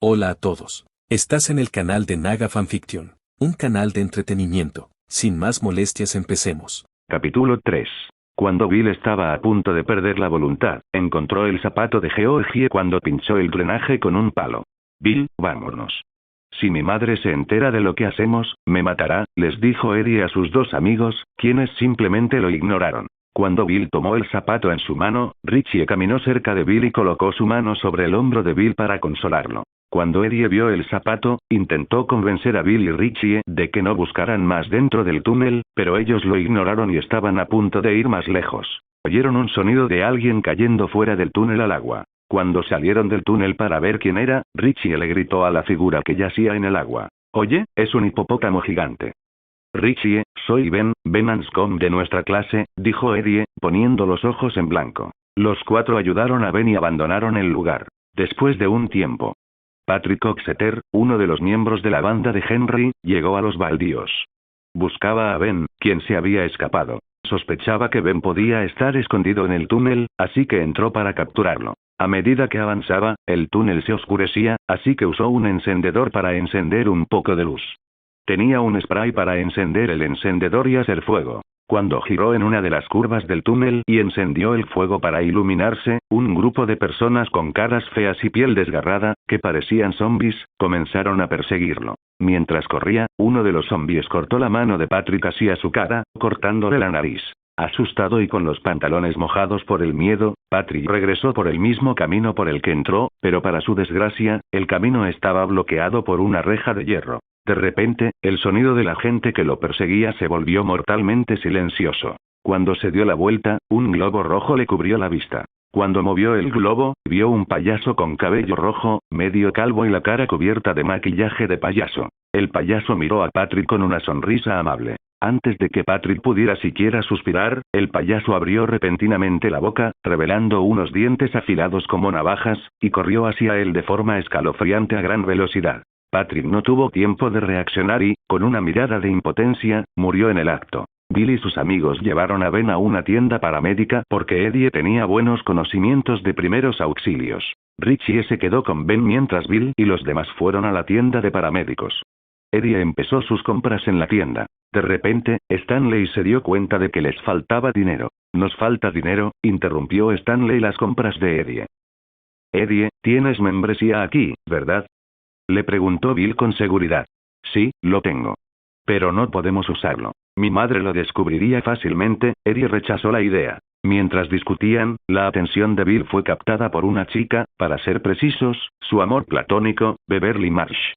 Hola a todos. Estás en el canal de Naga Fanfiction, un canal de entretenimiento. Sin más molestias, empecemos. Capítulo 3. Cuando Bill estaba a punto de perder la voluntad, encontró el zapato de Georgie cuando pinchó el drenaje con un palo. Bill, vámonos. Si mi madre se entera de lo que hacemos, me matará, les dijo Eddie a sus dos amigos, quienes simplemente lo ignoraron. Cuando Bill tomó el zapato en su mano, Richie caminó cerca de Bill y colocó su mano sobre el hombro de Bill para consolarlo. Cuando Eddie vio el zapato, intentó convencer a Bill y Richie de que no buscaran más dentro del túnel, pero ellos lo ignoraron y estaban a punto de ir más lejos. Oyeron un sonido de alguien cayendo fuera del túnel al agua. Cuando salieron del túnel para ver quién era, Richie le gritó a la figura que yacía en el agua: «Oye, es un hipopótamo gigante». «Richie, soy Ben Anscombe de nuestra clase», dijo Eddie, poniendo los ojos en blanco. Los cuatro ayudaron a Ben y abandonaron el lugar. Después de un tiempo, Patrick Coxeter, uno de los miembros de la banda de Henry, llegó a los baldíos. Buscaba a Ben, quien se había escapado. Sospechaba que Ben podía estar escondido en el túnel, así que entró para capturarlo. A medida que avanzaba, el túnel se oscurecía, así que usó un encendedor para encender un poco de luz. Tenía un spray para encender el encendedor y hacer fuego. Cuando giró en una de las curvas del túnel y encendió el fuego para iluminarse, un grupo de personas con caras feas y piel desgarrada, que parecían zombies, comenzaron a perseguirlo. Mientras corría, uno de los zombies cortó la mano de Patrick hacia su cara, cortándole la nariz. Asustado y con los pantalones mojados por el miedo, Patrick regresó por el mismo camino por el que entró, pero para su desgracia, el camino estaba bloqueado por una reja de hierro. De repente, el sonido de la gente que lo perseguía se volvió mortalmente silencioso. Cuando se dio la vuelta, un globo rojo le cubrió la vista. Cuando movió el globo, vio un payaso con cabello rojo, medio calvo y la cara cubierta de maquillaje de payaso. El payaso miró a Patrick con una sonrisa amable. Antes de que Patrick pudiera siquiera suspirar, el payaso abrió repentinamente la boca, revelando unos dientes afilados como navajas, y corrió hacia él de forma escalofriante a gran velocidad. Patrick no tuvo tiempo de reaccionar y, con una mirada de impotencia, murió en el acto. Bill y sus amigos llevaron a Ben a una tienda paramédica porque Eddie tenía buenos conocimientos de primeros auxilios. Richie se quedó con Ben mientras Bill y los demás fueron a la tienda de paramédicos. Eddie empezó sus compras en la tienda. De repente, Stanley se dio cuenta de que les faltaba dinero. «¿Nos falta dinero?», interrumpió Stanley las compras de Eddie. «Eddie, tienes membresía aquí, ¿verdad?», le preguntó Bill con seguridad. «Sí, lo tengo. Pero no podemos usarlo. Mi madre lo descubriría fácilmente». Eddie rechazó la idea. Mientras discutían, la atención de Bill fue captada por una chica, para ser precisos, su amor platónico, Beverly Marsh.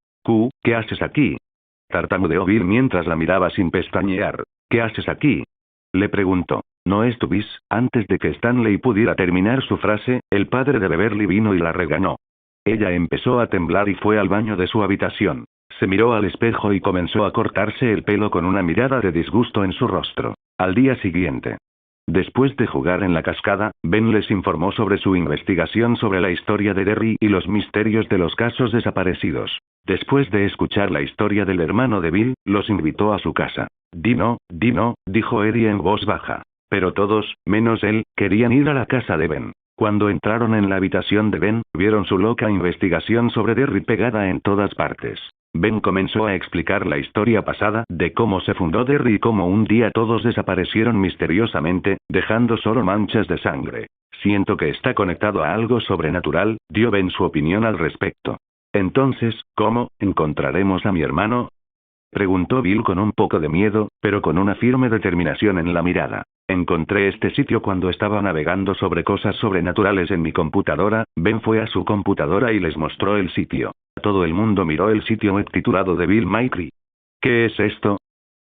«¿Qué haces aquí?», tartamudeó Bill mientras la miraba sin pestañear. «¿Qué haces aquí?», le preguntó. «¿No estuviste?» Antes de que Stanley pudiera terminar su frase, el padre de Beverly vino y la regañó. Ella empezó a temblar y fue al baño de su habitación. Se miró al espejo y comenzó a cortarse el pelo con una mirada de disgusto en su rostro. Al día siguiente, después de jugar en la cascada, Ben les informó sobre su investigación sobre la historia de Derry y los misterios de los casos desaparecidos. Después de escuchar la historia del hermano de Bill, los invitó a su casa. Dino, dijo Eddie en voz baja. Pero todos, menos él, querían ir a la casa de Ben. Cuando entraron en la habitación de Ben, vieron su loca investigación sobre Derry pegada en todas partes. Ben comenzó a explicar la historia pasada de cómo se fundó Derry y cómo un día todos desaparecieron misteriosamente, dejando solo manchas de sangre. «Siento que está conectado a algo sobrenatural», dio Ben su opinión al respecto. «Entonces, ¿cómo encontraremos a mi hermano?», preguntó Bill con un poco de miedo, pero con una firme determinación en la mirada. «Encontré este sitio cuando estaba navegando sobre cosas sobrenaturales en mi computadora». Ben fue a su computadora y les mostró el sitio. Todo el mundo miró el sitio web titulado The Bill Mystery. «¿Qué es esto?»,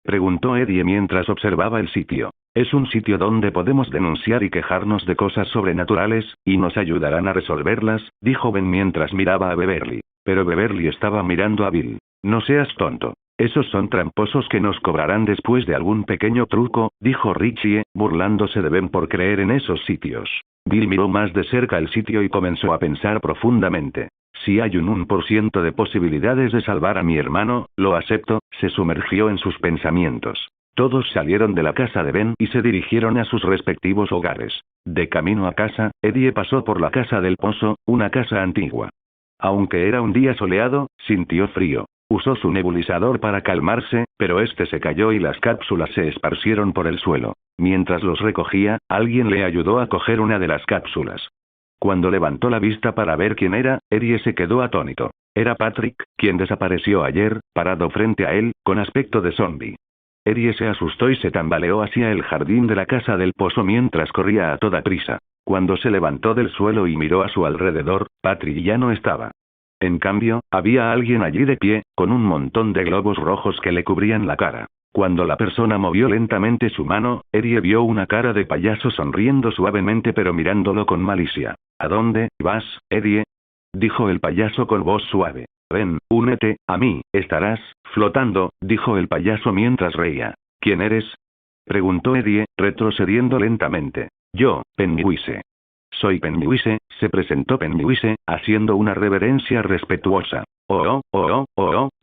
preguntó Eddie mientras observaba el sitio. «Es un sitio donde podemos denunciar y quejarnos de cosas sobrenaturales, y nos ayudarán a resolverlas», dijo Ben mientras miraba a Beverly. Pero Beverly estaba mirando a Bill. «No seas tonto. Esos son tramposos que nos cobrarán después de algún pequeño truco», dijo Richie, burlándose de Ben por creer en esos sitios. Bill miró más de cerca el sitio y comenzó a pensar profundamente. «Si hay un 1% de posibilidades de salvar a mi hermano, lo acepto», se sumergió en sus pensamientos. Todos salieron de la casa de Ben y se dirigieron a sus respectivos hogares. De camino a casa, Eddie pasó por la casa del pozo, una casa antigua. Aunque era un día soleado, sintió frío. Usó su nebulizador para calmarse, pero este se cayó y las cápsulas se esparcieron por el suelo. Mientras los recogía, alguien le ayudó a coger una de las cápsulas. Cuando levantó la vista para ver quién era, Eddie se quedó atónito. Era Patrick, quien desapareció ayer, parado frente a él, con aspecto de zombie. Eddie se asustó y se tambaleó hacia el jardín de la casa del pozo mientras corría a toda prisa. Cuando se levantó del suelo y miró a su alrededor, Patrick ya no estaba. En cambio, había alguien allí de pie, con un montón de globos rojos que le cubrían la cara. Cuando la persona movió lentamente su mano, Eddie vio una cara de payaso sonriendo suavemente pero mirándolo con malicia. ¿A dónde vas, Eddie? Dijo el payaso con voz suave. Ven, únete a mí, estarás flotando, dijo el payaso mientras reía. ¿Quién eres? Preguntó Eddie, retrocediendo lentamente. Yo, Pennywise. Soy Pennywise, se presentó Pennywise, haciendo una reverencia respetuosa.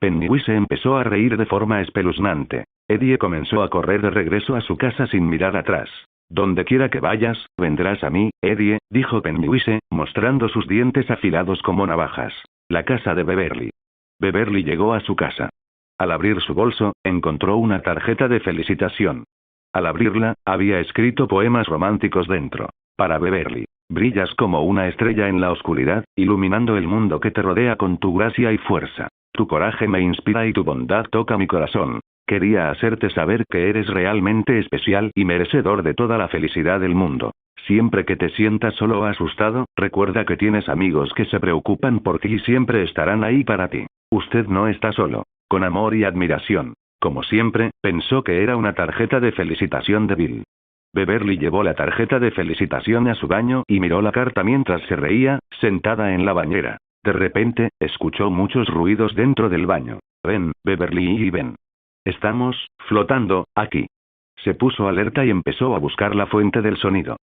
Pennywise empezó a reír de forma espeluznante. Eddie comenzó a correr de regreso a su casa sin mirar atrás. Donde quiera que vayas, vendrás a mí, Eddie, dijo Pennywise, mostrando sus dientes afilados como navajas. La casa de Beverly. Beverly llegó a su casa. Al abrir su bolso, encontró una tarjeta de felicitación. Al abrirla, había escrito poemas románticos dentro. Para Beverly. Brillas como una estrella en la oscuridad, iluminando el mundo que te rodea con tu gracia y fuerza. Tu coraje me inspira y tu bondad toca mi corazón. Quería hacerte saber que eres realmente especial y merecedor de toda la felicidad del mundo. Siempre que te sientas solo o asustado, recuerda que tienes amigos que se preocupan por ti y siempre estarán ahí para ti. Usted no está solo. Con amor y admiración. Como siempre, pensó que era una tarjeta de felicitación de Bill. Beverly llevó la tarjeta de felicitación a su baño y miró la carta mientras se reía, sentada en la bañera. De repente, escuchó muchos ruidos dentro del baño. Ven, Beverly y ven. Estamos flotando aquí. Se puso alerta y empezó a buscar la fuente del sonido.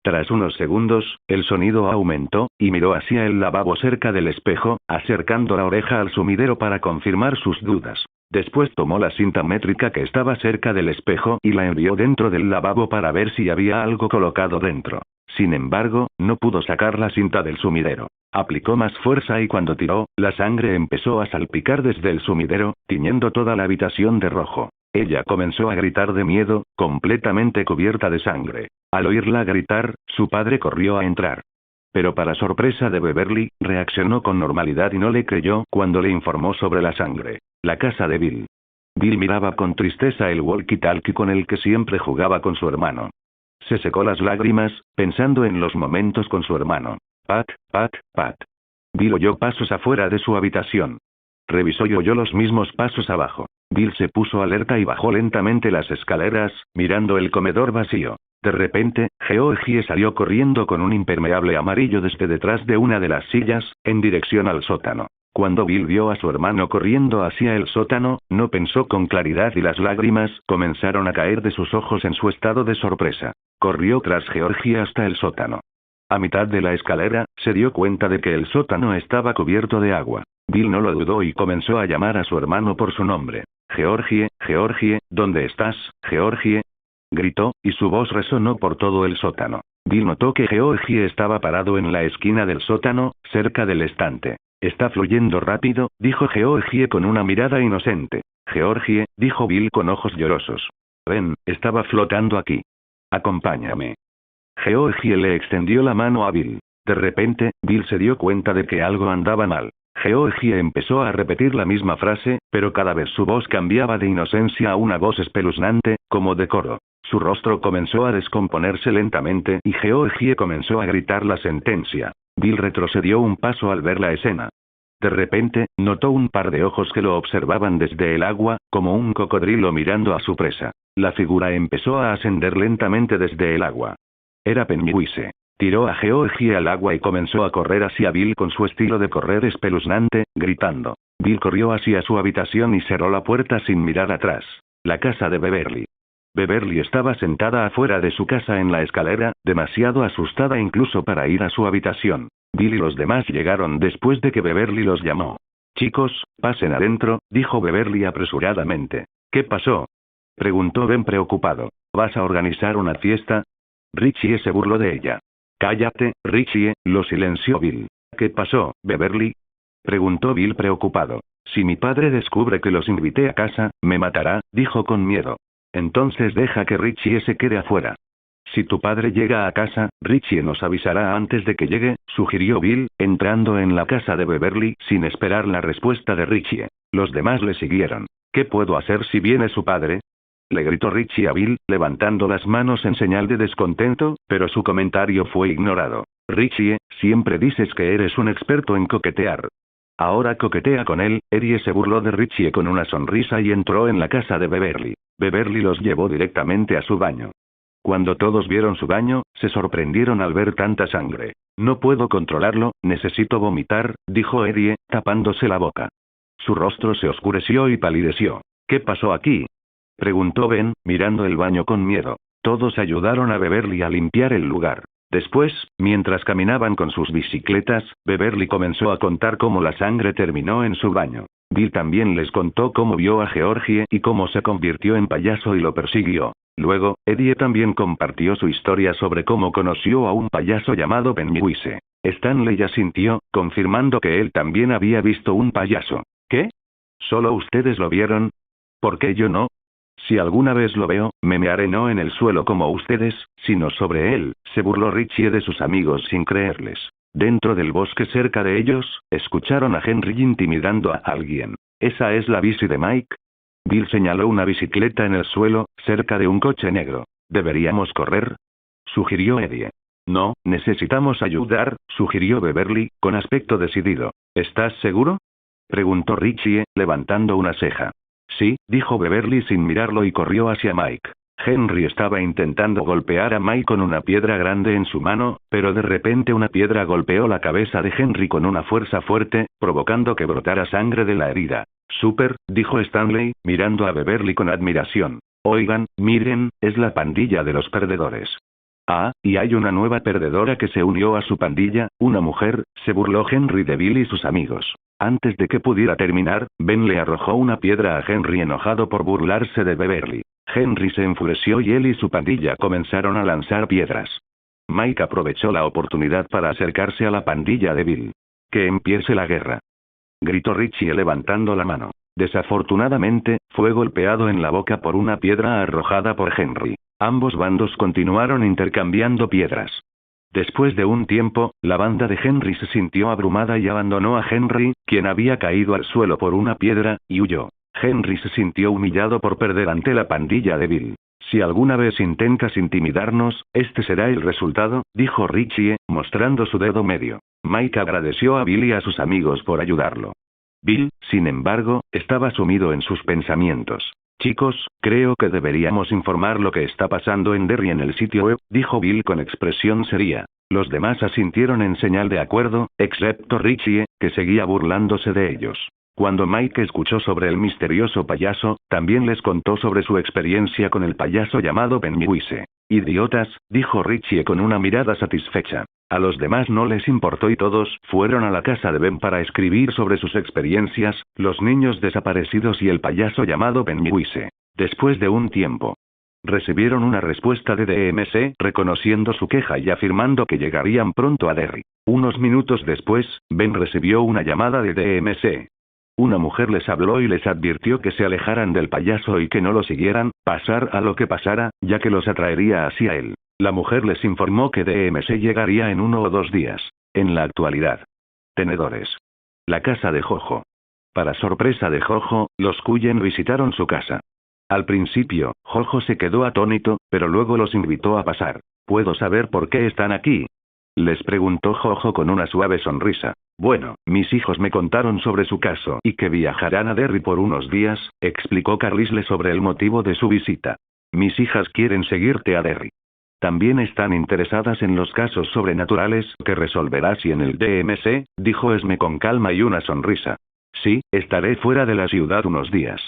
Tras unos segundos, el sonido aumentó, y miró hacia el lavabo cerca del espejo, acercando la oreja al sumidero para confirmar sus dudas. Después tomó la cinta métrica que estaba cerca del espejo y la envió dentro del lavabo para ver si había algo colocado dentro. Sin embargo, no pudo sacar la cinta del sumidero. Aplicó más fuerza y cuando tiró, la sangre empezó a salpicar desde el sumidero, tiñendo toda la habitación de rojo. Ella comenzó a gritar de miedo, completamente cubierta de sangre. Al oírla gritar, su padre corrió a entrar. Pero para sorpresa de Beverly, reaccionó con normalidad y no le creyó cuando le informó sobre la sangre. La casa de Bill. Bill miraba con tristeza el walkie-talkie con el que siempre jugaba con su hermano. Se secó las lágrimas, pensando en los momentos con su hermano. Pat, pat, pat. Bill oyó pasos afuera de su habitación. Revisó y oyó los mismos pasos abajo. Bill se puso alerta y bajó lentamente las escaleras, mirando el comedor vacío. De repente, Georgie salió corriendo con un impermeable amarillo desde detrás de una de las sillas, en dirección al sótano. Cuando Bill vio a su hermano corriendo hacia el sótano, no pensó con claridad y las lágrimas comenzaron a caer de sus ojos en su estado de sorpresa. Corrió tras Georgie hasta el sótano. A mitad de la escalera, se dio cuenta de que el sótano estaba cubierto de agua. Bill no lo dudó y comenzó a llamar a su hermano por su nombre. Georgie, Georgie, ¿dónde estás, Georgie? Gritó, y su voz resonó por todo el sótano. Bill notó que Georgie estaba parado en la esquina del sótano, cerca del estante. Está fluyendo rápido, dijo Georgie con una mirada inocente. Georgie, dijo Bill con ojos llorosos. Ven, estaba flotando aquí. Acompáñame. Georgie le extendió la mano a Bill. De repente, Bill se dio cuenta de que algo andaba mal. Georgie empezó a repetir la misma frase, pero cada vez su voz cambiaba de inocencia a una voz espeluznante, como de coro. Su rostro comenzó a descomponerse lentamente y Georgie comenzó a gritar la sentencia. Bill retrocedió un paso al ver la escena. De repente, notó un par de ojos que lo observaban desde el agua, como un cocodrilo mirando a su presa. La figura empezó a ascender lentamente desde el agua. Era Pennywise. Tiró a Georgie al agua y comenzó a correr hacia Bill con su estilo de correr espeluznante, gritando. Bill corrió hacia su habitación y cerró la puerta sin mirar atrás. La casa de Beverly. Beverly estaba sentada afuera de su casa en la escalera, demasiado asustada incluso para ir a su habitación. Bill y los demás llegaron después de que Beverly los llamó. Chicos, pasen adentro, dijo Beverly apresuradamente. ¿Qué pasó? Preguntó Ben preocupado. ¿Vas a organizar una fiesta? Richie se burló de ella. Cállate, Richie, lo silenció Bill. ¿Qué pasó, Beverly? Preguntó Bill preocupado. Si mi padre descubre que los invité a casa, me matará, dijo con miedo. Entonces deja que Richie se quede afuera. Si tu padre llega a casa, Richie nos avisará antes de que llegue, sugirió Bill, entrando en la casa de Beverly sin esperar la respuesta de Richie. Los demás le siguieron. ¿Qué puedo hacer si viene su padre? Le gritó Richie a Bill, levantando las manos en señal de descontento, pero su comentario fue ignorado. Richie, siempre dices que eres un experto en coquetear. Ahora coquetea con él. Eddie se burló de Richie con una sonrisa y entró en la casa de Beverly. Beverly los llevó directamente a su baño. Cuando todos vieron su baño, se sorprendieron al ver tanta sangre. No puedo controlarlo, necesito vomitar, dijo Eddie, tapándose la boca. Su rostro se oscureció y palideció. ¿Qué pasó aquí? Preguntó Ben, mirando el baño con miedo. Todos ayudaron a Beverly a limpiar el lugar. Después, mientras caminaban con sus bicicletas, Beverly comenzó a contar cómo la sangre terminó en su baño. Bill también les contó cómo vio a Georgie y cómo se convirtió en payaso y lo persiguió. Luego, Eddie también compartió su historia sobre cómo conoció a un payaso llamado Pennywise. Stanley asintió, confirmando que él también había visto un payaso. ¿Qué? ¿Solo ustedes lo vieron? ¿Por qué yo no? Si alguna vez lo veo, me mearé no en el suelo como ustedes, sino sobre él, se burló Richie de sus amigos sin creerles. Dentro del bosque cerca de ellos, escucharon a Henry intimidando a alguien. ¿Esa es la bici de Mike? Bill señaló una bicicleta en el suelo, cerca de un coche negro. ¿Deberíamos correr? Sugirió Eddie. No, necesitamos ayudar, sugirió Beverly, con aspecto decidido. ¿Estás seguro? Preguntó Richie, levantando una ceja. Sí, dijo Beverly sin mirarlo y corrió hacia Mike. Henry estaba intentando golpear a Mike con una piedra grande en su mano, pero de repente una piedra golpeó la cabeza de Henry con una fuerza fuerte, provocando que brotara sangre de la herida. Super, dijo Stanley, mirando a Beverly con admiración. Oigan, miren, es la pandilla de los perdedores. Ah, y hay una nueva perdedora que se unió a su pandilla, una mujer, se burló Henry de Bill y sus amigos. Antes de que pudiera terminar, Ben le arrojó una piedra a Henry enojado por burlarse de Beverly. Henry se enfureció y él y su pandilla comenzaron a lanzar piedras. Mike aprovechó la oportunidad para acercarse a la pandilla de Bill. Que empiece la guerra, gritó Richie levantando la mano. Desafortunadamente, fue golpeado en la boca por una piedra arrojada por Henry. Ambos bandos continuaron intercambiando piedras. Después de un tiempo, la banda de Henry se sintió abrumada y abandonó a Henry, quien había caído al suelo por una piedra, y huyó. Henry se sintió humillado por perder ante la pandilla de Bill. Si alguna vez intentas intimidarnos, este será el resultado, dijo Richie, mostrando su dedo medio. Mike agradeció a Bill y a sus amigos por ayudarlo. Bill, sin embargo, estaba sumido en sus pensamientos. Chicos, creo que deberíamos informar lo que está pasando en Derry en el sitio web, dijo Bill con expresión seria. Los demás asintieron en señal de acuerdo, excepto Richie, que seguía burlándose de ellos. Cuando Mike escuchó sobre el misterioso payaso, también les contó sobre su experiencia con el payaso llamado Pennywise. Idiotas, dijo Richie con una mirada satisfecha. A los demás no les importó y todos fueron a la casa de Ben para escribir sobre sus experiencias, los niños desaparecidos y el payaso llamado Pennywise. Después de un tiempo, recibieron una respuesta de DMC reconociendo su queja y afirmando que llegarían pronto a Derry. Unos minutos después, Ben recibió una llamada de DMC. Una mujer les habló y les advirtió que se alejaran del payaso y que no lo siguieran, pasar a lo que pasara, ya que los atraería hacia él. La mujer les informó que DMC llegaría en 1 o 2 días. En la actualidad. Tenedores. La casa de Jojo. Para sorpresa de Jojo, los Cullen visitaron su casa. Al principio, Jojo se quedó atónito, pero luego los invitó a pasar. ¿Puedo saber por qué están aquí? Les preguntó Jojo con una suave sonrisa. Bueno, mis hijos me contaron sobre su caso y que viajarán a Derry por unos días, explicó Carlisle sobre el motivo de su visita. Mis hijas quieren seguirte a Derry. También están interesadas en los casos sobrenaturales que resolverás y en el DMC, dijo Esme con calma y una sonrisa. Sí, estaré fuera de la ciudad unos días.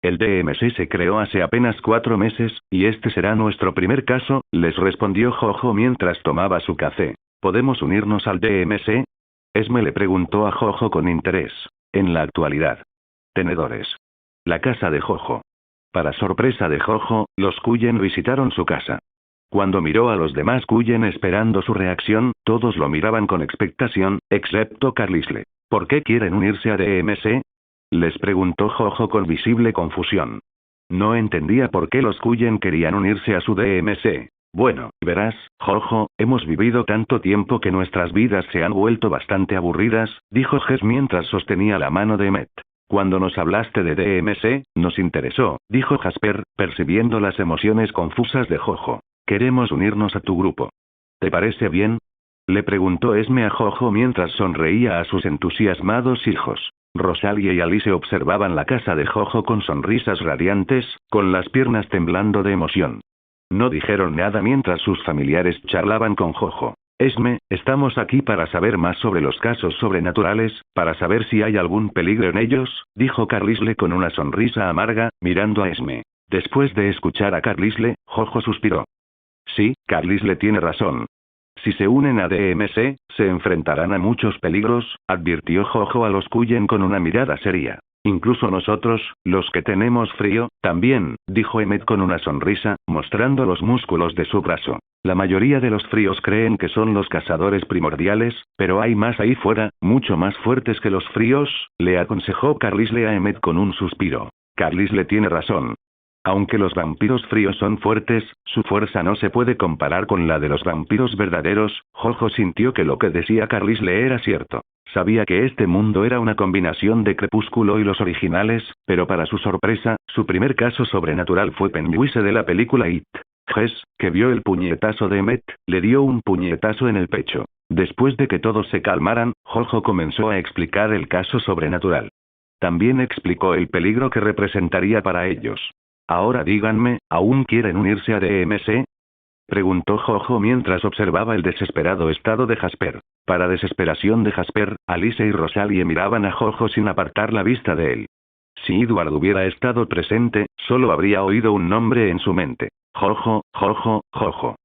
El DMC se creó hace apenas 4 meses, y este será nuestro primer caso, les respondió Jojo mientras tomaba su café. ¿Podemos unirnos al DMC? Esme le preguntó a Jojo con interés. En la actualidad. Tenedores. La casa de Jojo. Para sorpresa de Jojo, los Cullen visitaron su casa. Cuando miró a los demás Cullen esperando su reacción, todos lo miraban con expectación, excepto Carlisle. ¿Por qué quieren unirse a DMC? Les preguntó Jojo con visible confusión. No entendía por qué los Cullen querían unirse a su DMC. Bueno, verás, Jojo, hemos vivido tanto tiempo que nuestras vidas se han vuelto bastante aburridas, dijo Jess mientras sostenía la mano de Emmet. Cuando nos hablaste de DMC, nos interesó, dijo Jasper, percibiendo las emociones confusas de Jojo. Queremos unirnos a tu grupo. ¿Te parece bien? Le preguntó Esme a Jojo mientras sonreía a sus entusiasmados hijos. Rosalie y Alice observaban la casa de Jojo con sonrisas radiantes, con las piernas temblando de emoción. No dijeron nada mientras sus familiares charlaban con Jojo. Esme, estamos aquí para saber más sobre los casos sobrenaturales, para saber si hay algún peligro en ellos, dijo Carlisle con una sonrisa amarga, mirando a Esme. Después de escuchar a Carlisle, Jojo suspiró. Sí, Carlisle tiene razón. Si se unen a DMC, se enfrentarán a muchos peligros, advirtió Jojo a los Cullen con una mirada seria. Incluso nosotros, los que tenemos frío, también, dijo Emmet con una sonrisa, mostrando los músculos de su brazo. La mayoría de los fríos creen que son los cazadores primordiales, pero hay más ahí fuera, mucho más fuertes que los fríos, le aconsejó Carlisle a Emmet con un suspiro. Carlisle tiene razón. Aunque los vampiros fríos son fuertes, su fuerza no se puede comparar con la de los vampiros verdaderos. Jojo sintió que lo que decía Carlisle era cierto. Sabía que este mundo era una combinación de Crepúsculo y los originales, pero para su sorpresa, su primer caso sobrenatural fue Pennywise de la película It. Jess, que vio el puñetazo de Emmet, le dio un puñetazo en el pecho. Después de que todos se calmaran, Jojo comenzó a explicar el caso sobrenatural. También explicó el peligro que representaría para ellos. Ahora díganme, ¿aún quieren unirse a DMC? Preguntó Jojo mientras observaba el desesperado estado de Jasper. Para desesperación de Jasper, Alice y Rosalie miraban a Jojo sin apartar la vista de él. Si Edward hubiera estado presente, solo habría oído un nombre en su mente. Jojo, Jojo, Jojo.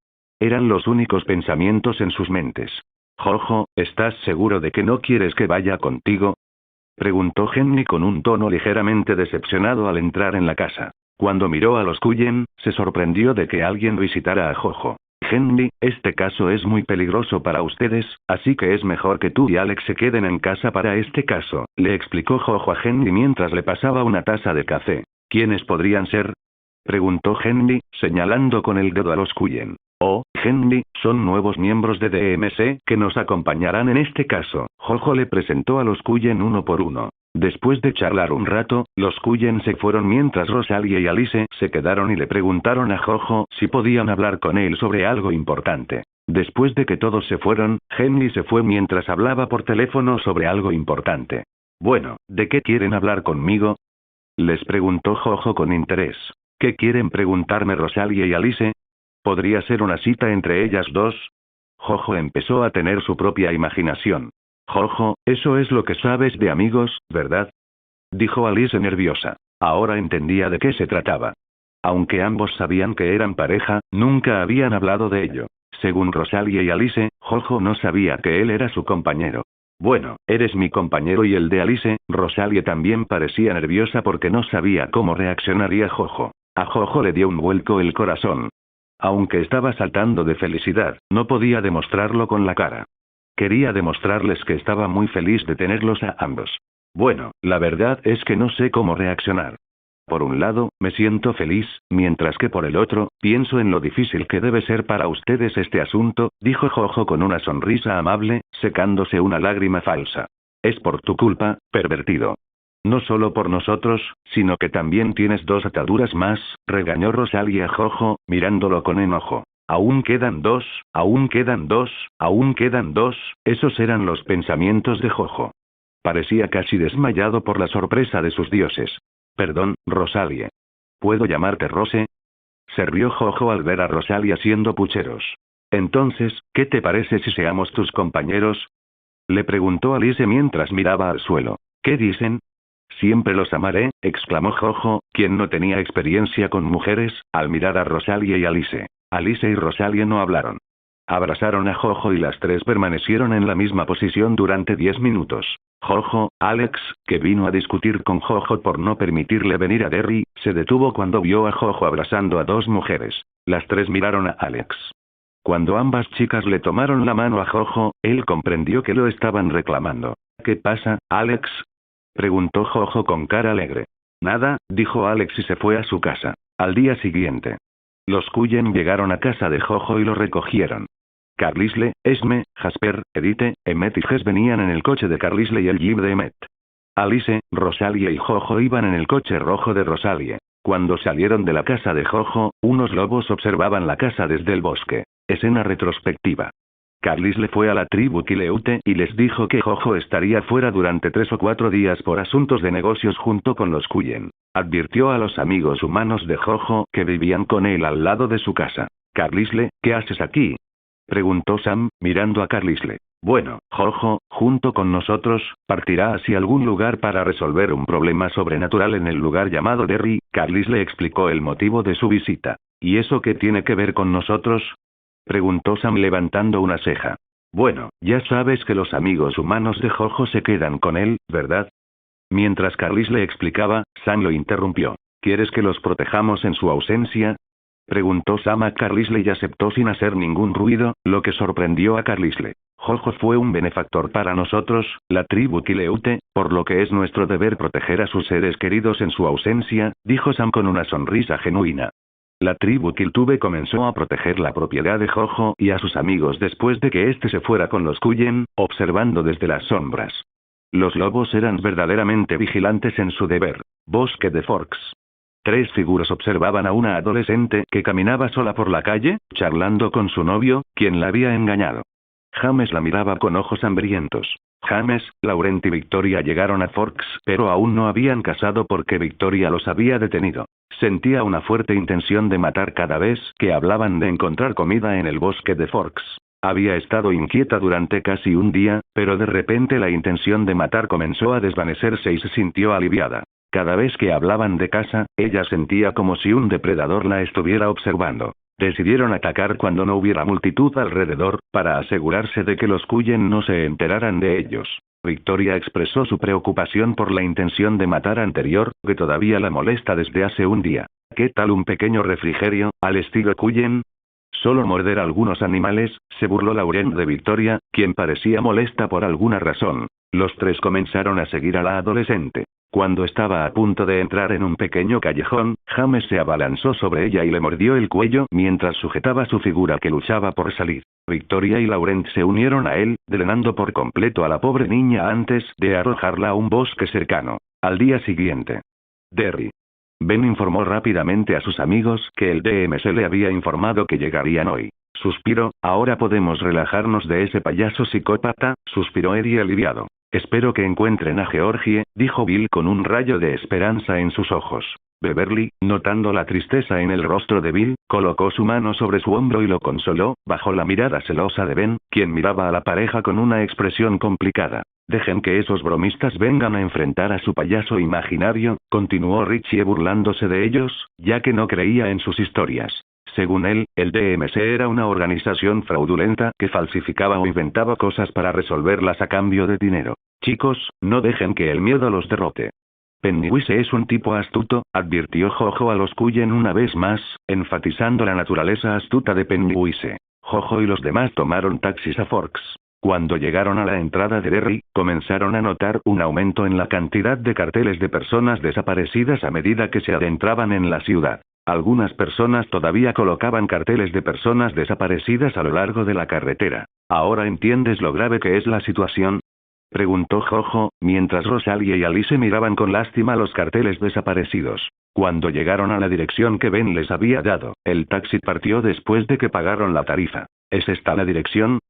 Eran los únicos pensamientos en sus mentes. Jojo, ¿estás seguro de que no quieres que vaya contigo? Preguntó Henry con un tono ligeramente decepcionado al entrar en la casa. Cuando miró a los Cullen, se sorprendió de que alguien visitara a Jojo. Henry, este caso es muy peligroso para ustedes, así que es mejor que tú y Alex se queden en casa para este caso, le explicó Jojo a Henry mientras le pasaba una taza de café. ¿Quiénes podrían ser? Preguntó Henry, señalando con el dedo a los Cullen. Oh, Henry, son nuevos miembros de DMC que nos acompañarán en este caso. Jojo le presentó a los Cullen uno por uno. Después de charlar un rato, los Cullen se fueron mientras Rosalie y Alice se quedaron y le preguntaron a Jojo si podían hablar con él sobre algo importante. Después de que todos se fueron, Henry se fue mientras hablaba por teléfono sobre algo importante. Bueno, ¿de qué quieren hablar conmigo? Les preguntó Jojo con interés. ¿Qué quieren preguntarme Rosalie y Alice? ¿Podría ser una cita entre ellas dos? Jojo empezó a tener su propia imaginación. Jojo, eso es lo que sabes de amigos, ¿verdad? Dijo Alice nerviosa. Ahora entendía de qué se trataba. Aunque ambos sabían que eran pareja, nunca habían hablado de ello. Según Rosalie y Alice, Jojo no sabía que él era su compañero. Bueno, eres mi compañero y el de Alice. Rosalie también parecía nerviosa porque no sabía cómo reaccionaría Jojo. A Jojo le dio un vuelco el corazón. Aunque estaba saltando de felicidad, no podía demostrarlo con la cara. Quería demostrarles que estaba muy feliz de tenerlos a ambos. Bueno, la verdad es que no sé cómo reaccionar. Por un lado, me siento feliz, mientras que por el otro, pienso en lo difícil que debe ser para ustedes este asunto, dijo Jojo con una sonrisa amable, secándose una lágrima falsa. Es por tu culpa, pervertido. No solo por nosotros, sino que también tienes dos ataduras más, regañó Rosalie a Jojo, mirándolo con enojo. Aún quedan dos, aún quedan dos, aún quedan dos, esos eran los pensamientos de Jojo. Parecía casi desmayado por la sorpresa de sus dioses. Perdón, Rosalie. ¿Puedo llamarte Rose? Se rió Jojo al ver a Rosalie haciendo pucheros. Entonces, ¿qué te parece si seamos tus compañeros? Le preguntó Alice mientras miraba al suelo. ¿Qué dicen? Siempre los amaré, exclamó Jojo, quien no tenía experiencia con mujeres, al mirar a Rosalie y Alice. Alice y Rosalie no hablaron. Abrazaron a Jojo y las tres permanecieron en la misma posición durante 10 minutos. Jojo, Alex, que vino a discutir con Jojo por no permitirle venir a Derry, se detuvo cuando vio a Jojo abrazando a dos mujeres. Las tres miraron a Alex. Cuando ambas chicas le tomaron la mano a Jojo, él comprendió que lo estaban reclamando. ¿Qué pasa, Alex? Preguntó Jojo con cara alegre. Nada, dijo Alex y se fue a su casa. Al día siguiente, los Cullen llegaron a casa de Jojo y lo recogieron. Carlisle, Esme, Jasper, Edith, Emmet y Jess venían en el coche de Carlisle y el jeep de Emmet. Alice, Rosalie y Jojo iban en el coche rojo de Rosalie. Cuando salieron de la casa de Jojo, unos lobos observaban la casa desde el bosque. Escena retrospectiva. Carlisle fue a la tribu Quileute y les dijo que Jojo estaría fuera durante 3 o 4 días por asuntos de negocios junto con los Cullen. Advirtió a los amigos humanos de Jojo que vivían con él al lado de su casa. Carlisle, ¿qué haces aquí? Preguntó Sam, mirando a Carlisle. Bueno, Jojo, junto con nosotros, partirá hacia algún lugar para resolver un problema sobrenatural en el lugar llamado Derry. Carlisle explicó el motivo de su visita. ¿Y eso qué tiene que ver con nosotros? Preguntó Sam levantando una ceja. Bueno, ya sabes que los amigos humanos de Jojo se quedan con él, ¿verdad? Mientras Carlisle explicaba, Sam lo interrumpió. ¿Quieres que los protejamos en su ausencia? Preguntó Sam a Carlisle y aceptó sin hacer ningún ruido, lo que sorprendió a Carlisle. Jojo fue un benefactor para nosotros, la tribu Quileute, por lo que es nuestro deber proteger a sus seres queridos en su ausencia, dijo Sam con una sonrisa genuina. La tribu Kiltube comenzó a proteger la propiedad de Jojo y a sus amigos después de que éste se fuera con los Cullen, observando desde las sombras. Los lobos eran verdaderamente vigilantes en su deber. Bosque de Forks. 3 figuras observaban a una adolescente que caminaba sola por la calle, charlando con su novio, quien la había engañado. James la miraba con ojos hambrientos. James, Laurent y Victoria llegaron a Forks, pero aún no habían casado porque Victoria los había detenido. Sentía una fuerte intención de matar cada vez que hablaban de encontrar comida en el bosque de Forks. Había estado inquieta durante casi un día, pero de repente la intención de matar comenzó a desvanecerse y se sintió aliviada. Cada vez que hablaban de caza, ella sentía como si un depredador la estuviera observando. Decidieron atacar cuando no hubiera multitud alrededor, para asegurarse de que los Cullen no se enteraran de ellos. Victoria expresó su preocupación por la intención de matar anterior, que todavía la molesta desde hace un día. ¿Qué tal un pequeño refrigerio, al estilo Cullen? Solo morder algunos animales, se burló Laurent de Victoria, quien parecía molesta por alguna razón. Los 3 comenzaron a seguir a la adolescente. Cuando estaba a punto de entrar en un pequeño callejón, James se abalanzó sobre ella y le mordió el cuello mientras sujetaba su figura que luchaba por salir. Victoria y Laurent se unieron a él, drenando por completo a la pobre niña antes de arrojarla a un bosque cercano. Al día siguiente. Derry. Ben informó rápidamente a sus amigos que el DMC le había informado que llegarían hoy. Suspiró, ahora podemos relajarnos de ese payaso psicópata, suspiró Eddie aliviado. Espero que encuentren a Georgie, dijo Bill con un rayo de esperanza en sus ojos. Beverly, notando la tristeza en el rostro de Bill, colocó su mano sobre su hombro y lo consoló, bajo la mirada celosa de Ben, quien miraba a la pareja con una expresión complicada. Dejen que esos bromistas vengan a enfrentar a su payaso imaginario, continuó Richie burlándose de ellos, ya que no creía en sus historias. Según él, el DMC era una organización fraudulenta que falsificaba o inventaba cosas para resolverlas a cambio de dinero. Chicos, no dejen que el miedo los derrote. Pennywise es un tipo astuto, advirtió Jojo a los Cullen una vez más, enfatizando la naturaleza astuta de Pennywise. Jojo y los demás tomaron taxis a Forks. Cuando llegaron a la entrada de Derry, comenzaron a notar un aumento en la cantidad de carteles de personas desaparecidas a medida que se adentraban en la ciudad. Algunas personas todavía colocaban carteles de personas desaparecidas a lo largo de la carretera. ¿Ahora entiendes lo grave que es la situación?, preguntó Jojo, mientras Rosalie y Alice miraban con lástima los carteles desaparecidos. Cuando llegaron a la dirección que Ben les había dado, el taxi partió después de que pagaron la tarifa. ¿Es esta la dirección?,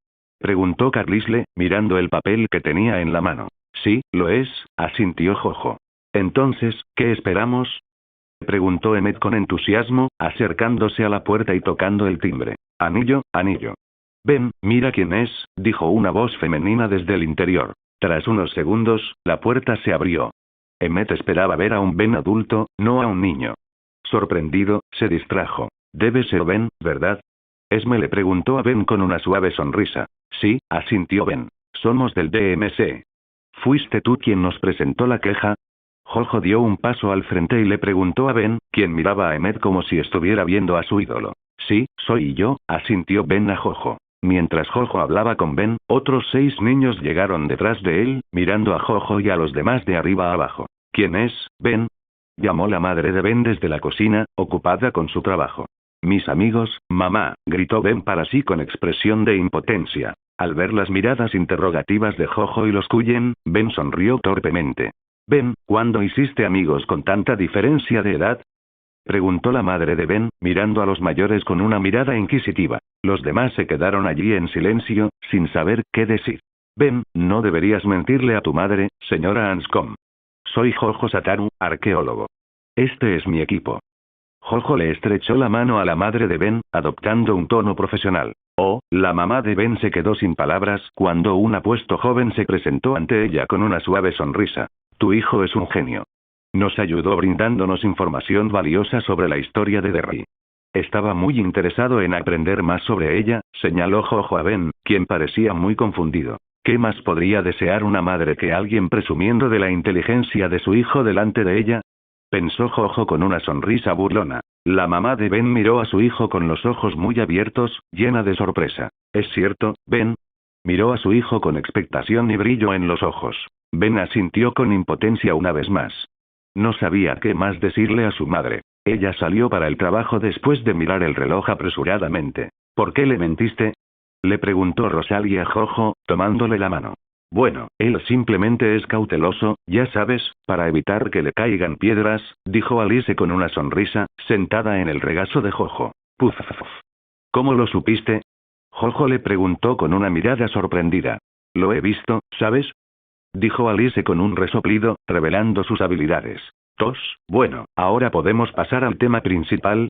preguntó Carlisle, mirando el papel que tenía en la mano. Sí, lo es, asintió Jojo. Entonces, ¿qué esperamos?, preguntó Emmet con entusiasmo, acercándose a la puerta y tocando el timbre. Anillo, anillo. Ben, mira quién es, dijo una voz femenina desde el interior. Tras unos segundos, la puerta se abrió. Emmet esperaba ver a un Ben adulto, no a un niño. Sorprendido, se distrajo. Debe ser Ben, ¿verdad? Esme le preguntó a Ben con una suave sonrisa. Sí, asintió Ben. Somos del DMC. ¿Fuiste tú quien nos presentó la queja? Jojo dio un paso al frente y le preguntó a Ben, quien miraba a Emmet como si estuviera viendo a su ídolo. Sí, soy yo, asintió Ben a Jojo. Mientras Jojo hablaba con Ben, otros 6 niños llegaron detrás de él, mirando a Jojo y a los demás de arriba a abajo. ¿Quién es, Ben? Llamó la madre de Ben desde la cocina, ocupada con su trabajo. Mis amigos, mamá, gritó Ben para sí con expresión de impotencia. Al ver las miradas interrogativas de Jojo y los Cullen, Ben sonrió torpemente. Ben, ¿cuándo hiciste amigos con tanta diferencia de edad? Preguntó la madre de Ben, mirando a los mayores con una mirada inquisitiva. Los demás se quedaron allí en silencio, sin saber qué decir. Ben, no deberías mentirle a tu madre, señora Anscombe. Soy Jojo Sataru, arqueólogo. Este es mi equipo. Jojo le estrechó la mano a la madre de Ben, adoptando un tono profesional. Oh, la mamá de Ben se quedó sin palabras cuando un apuesto joven se presentó ante ella con una suave sonrisa. Tu hijo es un genio. Nos ayudó brindándonos información valiosa sobre la historia de Derry. Estaba muy interesado en aprender más sobre ella, señaló Jojo a Ben, quien parecía muy confundido. ¿Qué más podría desear una madre que alguien presumiendo de la inteligencia de su hijo delante de ella? Pensó Jojo con una sonrisa burlona. La mamá de Ben miró a su hijo con los ojos muy abiertos, llena de sorpresa. ¿Es cierto, Ben? Miró a su hijo con expectación y brillo en los ojos. Ben asintió con impotencia una vez más. No sabía qué más decirle a su madre. Ella salió para el trabajo después de mirar el reloj apresuradamente. ¿Por qué le mentiste? Le preguntó Rosalie a Jojo, tomándole la mano. Bueno, él simplemente es cauteloso, ya sabes, para evitar que le caigan piedras, dijo Alice con una sonrisa, sentada en el regazo de Jojo. Puf. ¿Cómo lo supiste? Jojo le preguntó con una mirada sorprendida. Lo he visto, ¿sabes? Dijo Alice con un resoplido, revelando sus habilidades. Tos, bueno, ahora podemos pasar al tema principal.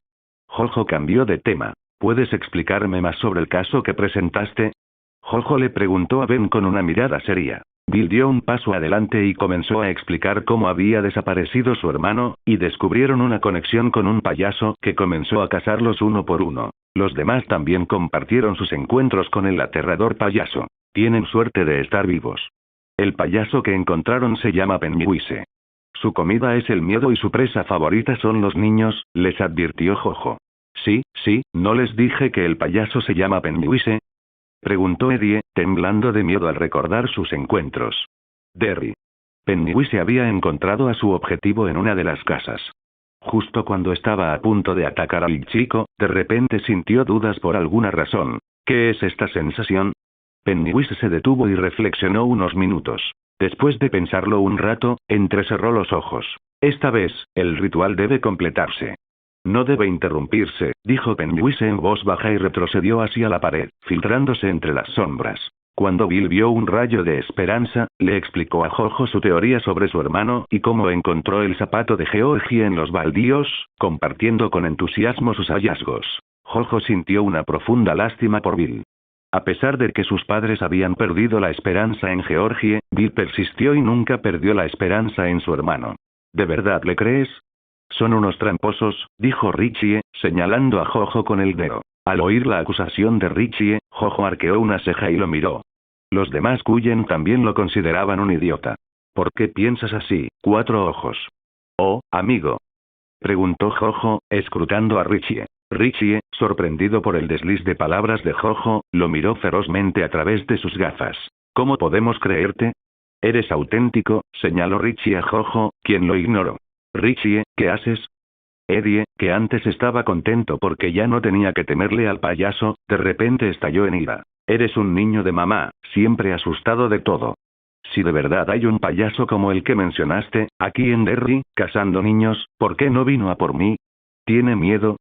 Jojo cambió de tema. ¿Puedes explicarme más sobre el caso que presentaste? Jojo le preguntó a Ben con una mirada seria. Bill dio un paso adelante y comenzó a explicar cómo había desaparecido su hermano, y descubrieron una conexión con un payaso que comenzó a cazarlos uno por uno. Los demás también compartieron sus encuentros con el aterrador payaso. Tienen suerte de estar vivos. El payaso que encontraron se llama Pennywise. Su comida es el miedo y su presa favorita son los niños, les advirtió Jojo. Sí, ¿no les dije que el payaso se llama Pennywise? Preguntó Eddie, temblando de miedo al recordar sus encuentros. Derry. Pennywise había encontrado a su objetivo en una de las casas. Justo cuando estaba a punto de atacar al chico, de repente sintió dudas por alguna razón. ¿Qué es esta sensación? Pennywise se detuvo y reflexionó unos minutos. Después de pensarlo un rato, entrecerró los ojos. Esta vez, el ritual debe completarse. No debe interrumpirse, dijo Pennywise en voz baja y retrocedió hacia la pared, filtrándose entre las sombras. Cuando Bill vio un rayo de esperanza, le explicó a Jojo su teoría sobre su hermano y cómo encontró el zapato de Georgie en los baldíos, compartiendo con entusiasmo sus hallazgos. Jojo sintió una profunda lástima por Bill. A pesar de que sus padres habían perdido la esperanza en Georgie, Bill persistió y nunca perdió la esperanza en su hermano. ¿De verdad le crees? Son unos tramposos, dijo Richie, señalando a Jojo con el dedo. Al oír la acusación de Richie, Jojo arqueó una ceja y lo miró. Los demás Cullen también lo consideraban un idiota. ¿Por qué piensas así, cuatro ojos? Oh, amigo. Preguntó Jojo, escrutando a Richie. Richie, sorprendido por el desliz de palabras de Jojo, lo miró ferozmente a través de sus gafas. ¿Cómo podemos creerte? Eres auténtico, señaló Richie a Jojo, quien lo ignoró. Richie, ¿qué haces? Eddie, que antes estaba contento porque ya no tenía que temerle al payaso, de repente estalló en ira. Eres un niño de mamá, siempre asustado de todo. Si de verdad hay un payaso como el que mencionaste, aquí en Derry, cazando niños, ¿por qué no vino a por mí? ¿Tiene miedo?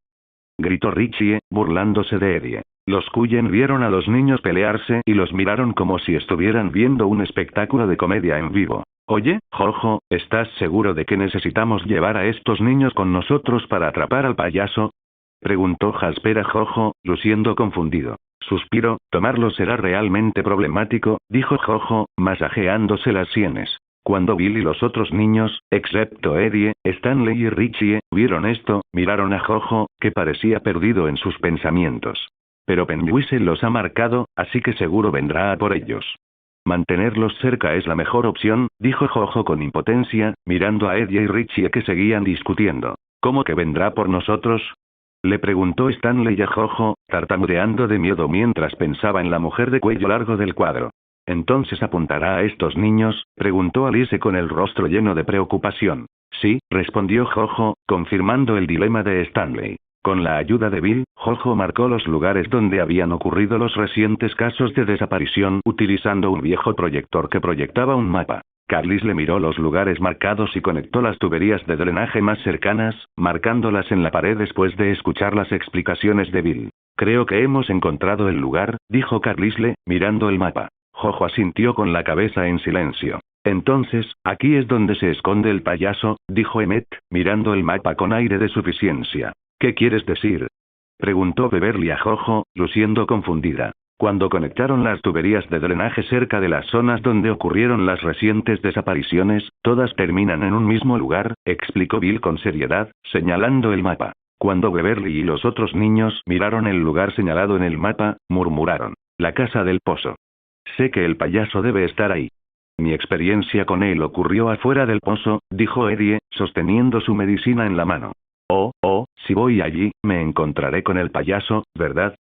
Gritó Richie, burlándose de Eddie. Los Cullen vieron a los niños pelearse y los miraron como si estuvieran viendo un espectáculo de comedia en vivo. Oye, Jojo, ¿estás seguro de que necesitamos llevar a estos niños con nosotros para atrapar al payaso? Preguntó Jasper a Jojo, luciendo confundido. Suspiro, tomarlo será realmente problemático, dijo Jojo, masajeándose las sienes. Cuando Bill y los otros niños, excepto Eddie, Stanley y Richie, vieron esto, miraron a Jojo, que parecía perdido en sus pensamientos. Pero Pennywise los ha marcado, así que seguro vendrá a por ellos. Mantenerlos cerca es la mejor opción, dijo Jojo con impotencia, mirando a Eddie y Richie que seguían discutiendo. ¿Cómo que vendrá por nosotros? Le preguntó Stanley a Jojo, tartamudeando de miedo mientras pensaba en la mujer de cuello largo del cuadro. ¿Entonces apuntará a estos niños?, preguntó Alice con el rostro lleno de preocupación. Sí, respondió Jojo, confirmando el dilema de Stanley. Con la ayuda de Bill, Jojo marcó los lugares donde habían ocurrido los recientes casos de desaparición utilizando un viejo proyector que proyectaba un mapa. Carlis le miró los lugares marcados y conectó las tuberías de drenaje más cercanas, marcándolas en la pared después de escuchar las explicaciones de Bill. Creo que hemos encontrado el lugar, dijo Carlisle, mirando el mapa. Jojo asintió con la cabeza en silencio. Entonces, aquí es donde se esconde el payaso, dijo Emmett, mirando el mapa con aire de suficiencia. ¿Qué quieres decir?, preguntó Beverly a Jojo, luciendo confundida. Cuando conectaron las tuberías de drenaje cerca de las zonas donde ocurrieron las recientes desapariciones, todas terminan en un mismo lugar, explicó Bill con seriedad, señalando el mapa. Cuando Beverly y los otros niños miraron el lugar señalado en el mapa, murmuraron: la casa del pozo. Sé que el payaso debe estar ahí. Mi experiencia con él ocurrió afuera del pozo, dijo Eddie, sosteniendo su medicina en la mano. Si voy allí, me encontraré con el payaso, ¿verdad?,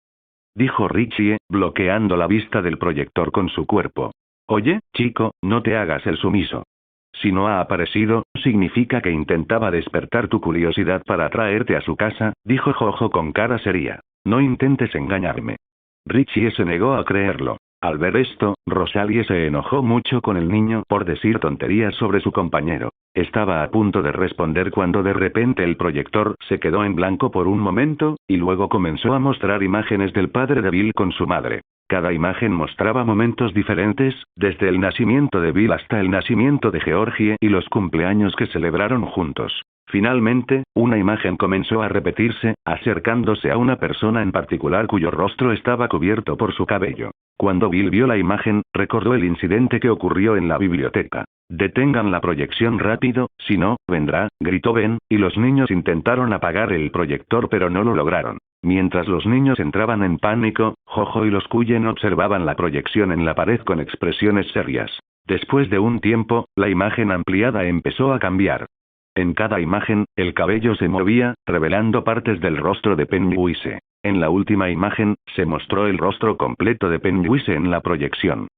dijo Richie, bloqueando la vista del proyector con su cuerpo. Oye, chico, no te hagas el sumiso. Si no ha aparecido, significa que intentaba despertar tu curiosidad para traerte a su casa, dijo Jojo con cara seria. No intentes engañarme. Richie se negó a creerlo. Al ver esto, Rosalie se enojó mucho con el niño por decir tonterías sobre su compañero. Estaba a punto de responder cuando de repente el proyector se quedó en blanco por un momento, y luego comenzó a mostrar imágenes del padre de Bill con su madre. Cada imagen mostraba momentos diferentes, desde el nacimiento de Bill hasta el nacimiento de Georgie y los cumpleaños que celebraron juntos. Finalmente, una imagen comenzó a repetirse, acercándose a una persona en particular cuyo rostro estaba cubierto por su cabello. Cuando Bill vio la imagen, recordó el incidente que ocurrió en la biblioteca. Detengan la proyección rápido, si no, vendrá, gritó Ben, y los niños intentaron apagar el proyector pero no lo lograron. Mientras los niños entraban en pánico, Jojo y los Cullen observaban la proyección en la pared con expresiones serias. Después de un tiempo, la imagen ampliada empezó a cambiar. En cada imagen, el cabello se movía, revelando partes del rostro de Pennywise. En la última imagen, se mostró el rostro completo de Pennywise en la proyección.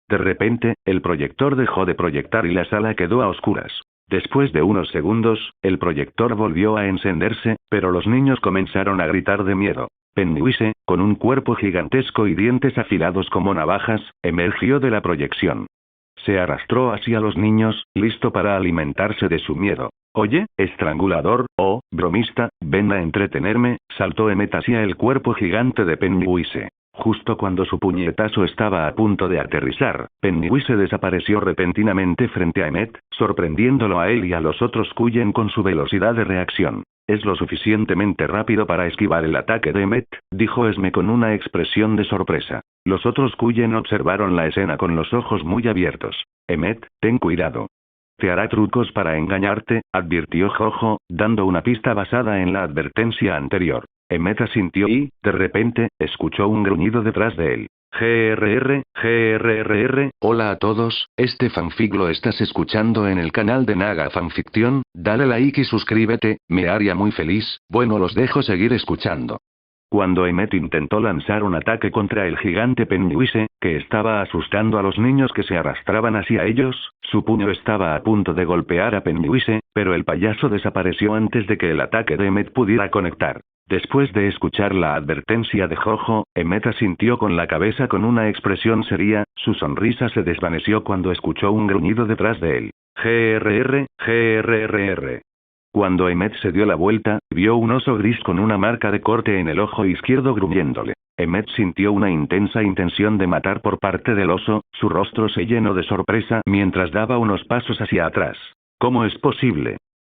De repente, el proyector dejó de proyectar y la sala quedó a oscuras. Después de unos segundos, el proyector volvió a encenderse, pero los niños comenzaron a gritar de miedo. Pennywise, con un cuerpo gigantesco y dientes afilados como navajas, emergió de la proyección. Se arrastró hacia los niños, listo para alimentarse de su miedo. Oye, estrangulador, bromista, ven a entretenerme, saltó Emmett hacia el cuerpo gigante de Pennywise. Justo cuando su puñetazo estaba a punto de aterrizar, Pennywise desapareció repentinamente frente a Emmett, sorprendiéndolo a él y a los otros Cullen con su velocidad de reacción. Es lo suficientemente rápido para esquivar el ataque de Emmett, dijo Esme con una expresión de sorpresa. Los otros Cullen observaron la escena con los ojos muy abiertos. Emmett, ten cuidado. Te hará trucos para engañarte, advirtió Jojo, dando una pista basada en la advertencia anterior. Emmett asintió y, de repente, escuchó un gruñido detrás de él. GRR, hola a todos, este fanfic lo estás escuchando en el canal de Naga Fanfiction, dale like y suscríbete, me haría muy feliz, bueno los dejo seguir escuchando. Cuando Emmett intentó lanzar un ataque contra el gigante Pennywise, que estaba asustando a los niños que se arrastraban hacia ellos, su puño estaba a punto de golpear a Pennywise, pero el payaso desapareció antes de que el ataque de Emmett pudiera conectar. Después de escuchar la advertencia de Jojo, Emmett asintió con la cabeza con una expresión seria, su sonrisa se desvaneció cuando escuchó un gruñido detrás de él. GRR. Cuando Emmett se dio la vuelta, vio un oso gris con una marca de corte en el ojo izquierdo gruñéndole. Emmett sintió una intensa intención de matar por parte del oso, su rostro se llenó de sorpresa mientras daba unos pasos hacia atrás. ¿Cómo es posible?,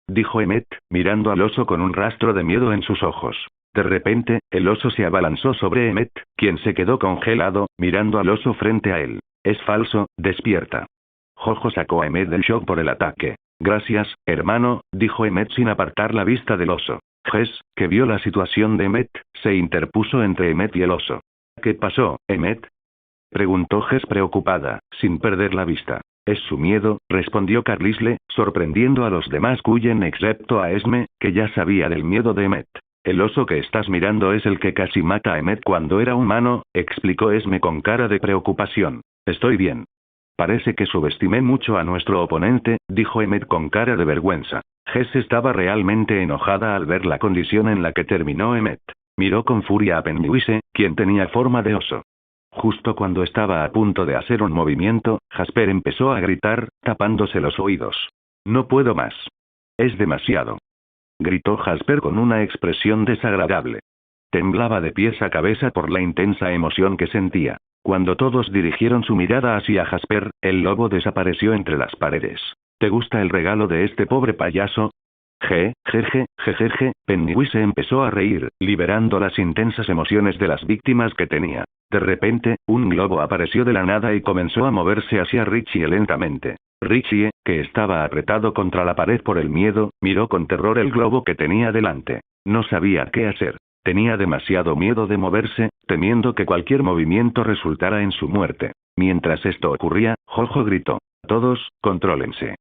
dijo Emmett, mirando al oso con un rastro de miedo en sus ojos. De repente, el oso se abalanzó sobre Emmett, quien se quedó congelado, mirando al oso frente a él. Es falso, despierta. Jojo sacó a Emmett del shock por el ataque. Gracias, hermano, dijo Emmett sin apartar la vista del oso. Jess, que vio la situación de Emmett, se interpuso entre Emmett y el oso. ¿Qué pasó, Emmett?, preguntó Jess preocupada, sin perder la vista. Es su miedo, respondió Carlisle, sorprendiendo a los demás Cullen excepto a Esme, que ya sabía del miedo de Emmett. El oso que estás mirando es el que casi mata a Emmet cuando era humano, explicó Esme con cara de preocupación. Estoy bien. Parece que subestimé mucho a nuestro oponente, dijo Emmet con cara de vergüenza. Jess estaba realmente enojada al ver la condición en la que terminó Emmet. Miró con furia a Pennywise, quien tenía forma de oso. Justo cuando estaba a punto de hacer un movimiento, Jasper empezó a gritar, tapándose los oídos. No puedo más. Es demasiado. Gritó Jasper con una expresión desagradable. Temblaba de pies a cabeza por la intensa emoción que sentía. Cuando todos dirigieron su mirada hacia Jasper, el lobo desapareció entre las paredes. ¿Te gusta el regalo de este pobre payaso? Jejeje, Pennywise empezó a reír, liberando las intensas emociones de las víctimas que tenía. De repente, un globo apareció de la nada y comenzó a moverse hacia Richie lentamente. Richie, que estaba apretado contra la pared por el miedo, miró con terror el globo que tenía delante. No sabía qué hacer. Tenía demasiado miedo de moverse, temiendo que cualquier movimiento resultara en su muerte. Mientras esto ocurría, Jojo gritó. Todos, contrólense.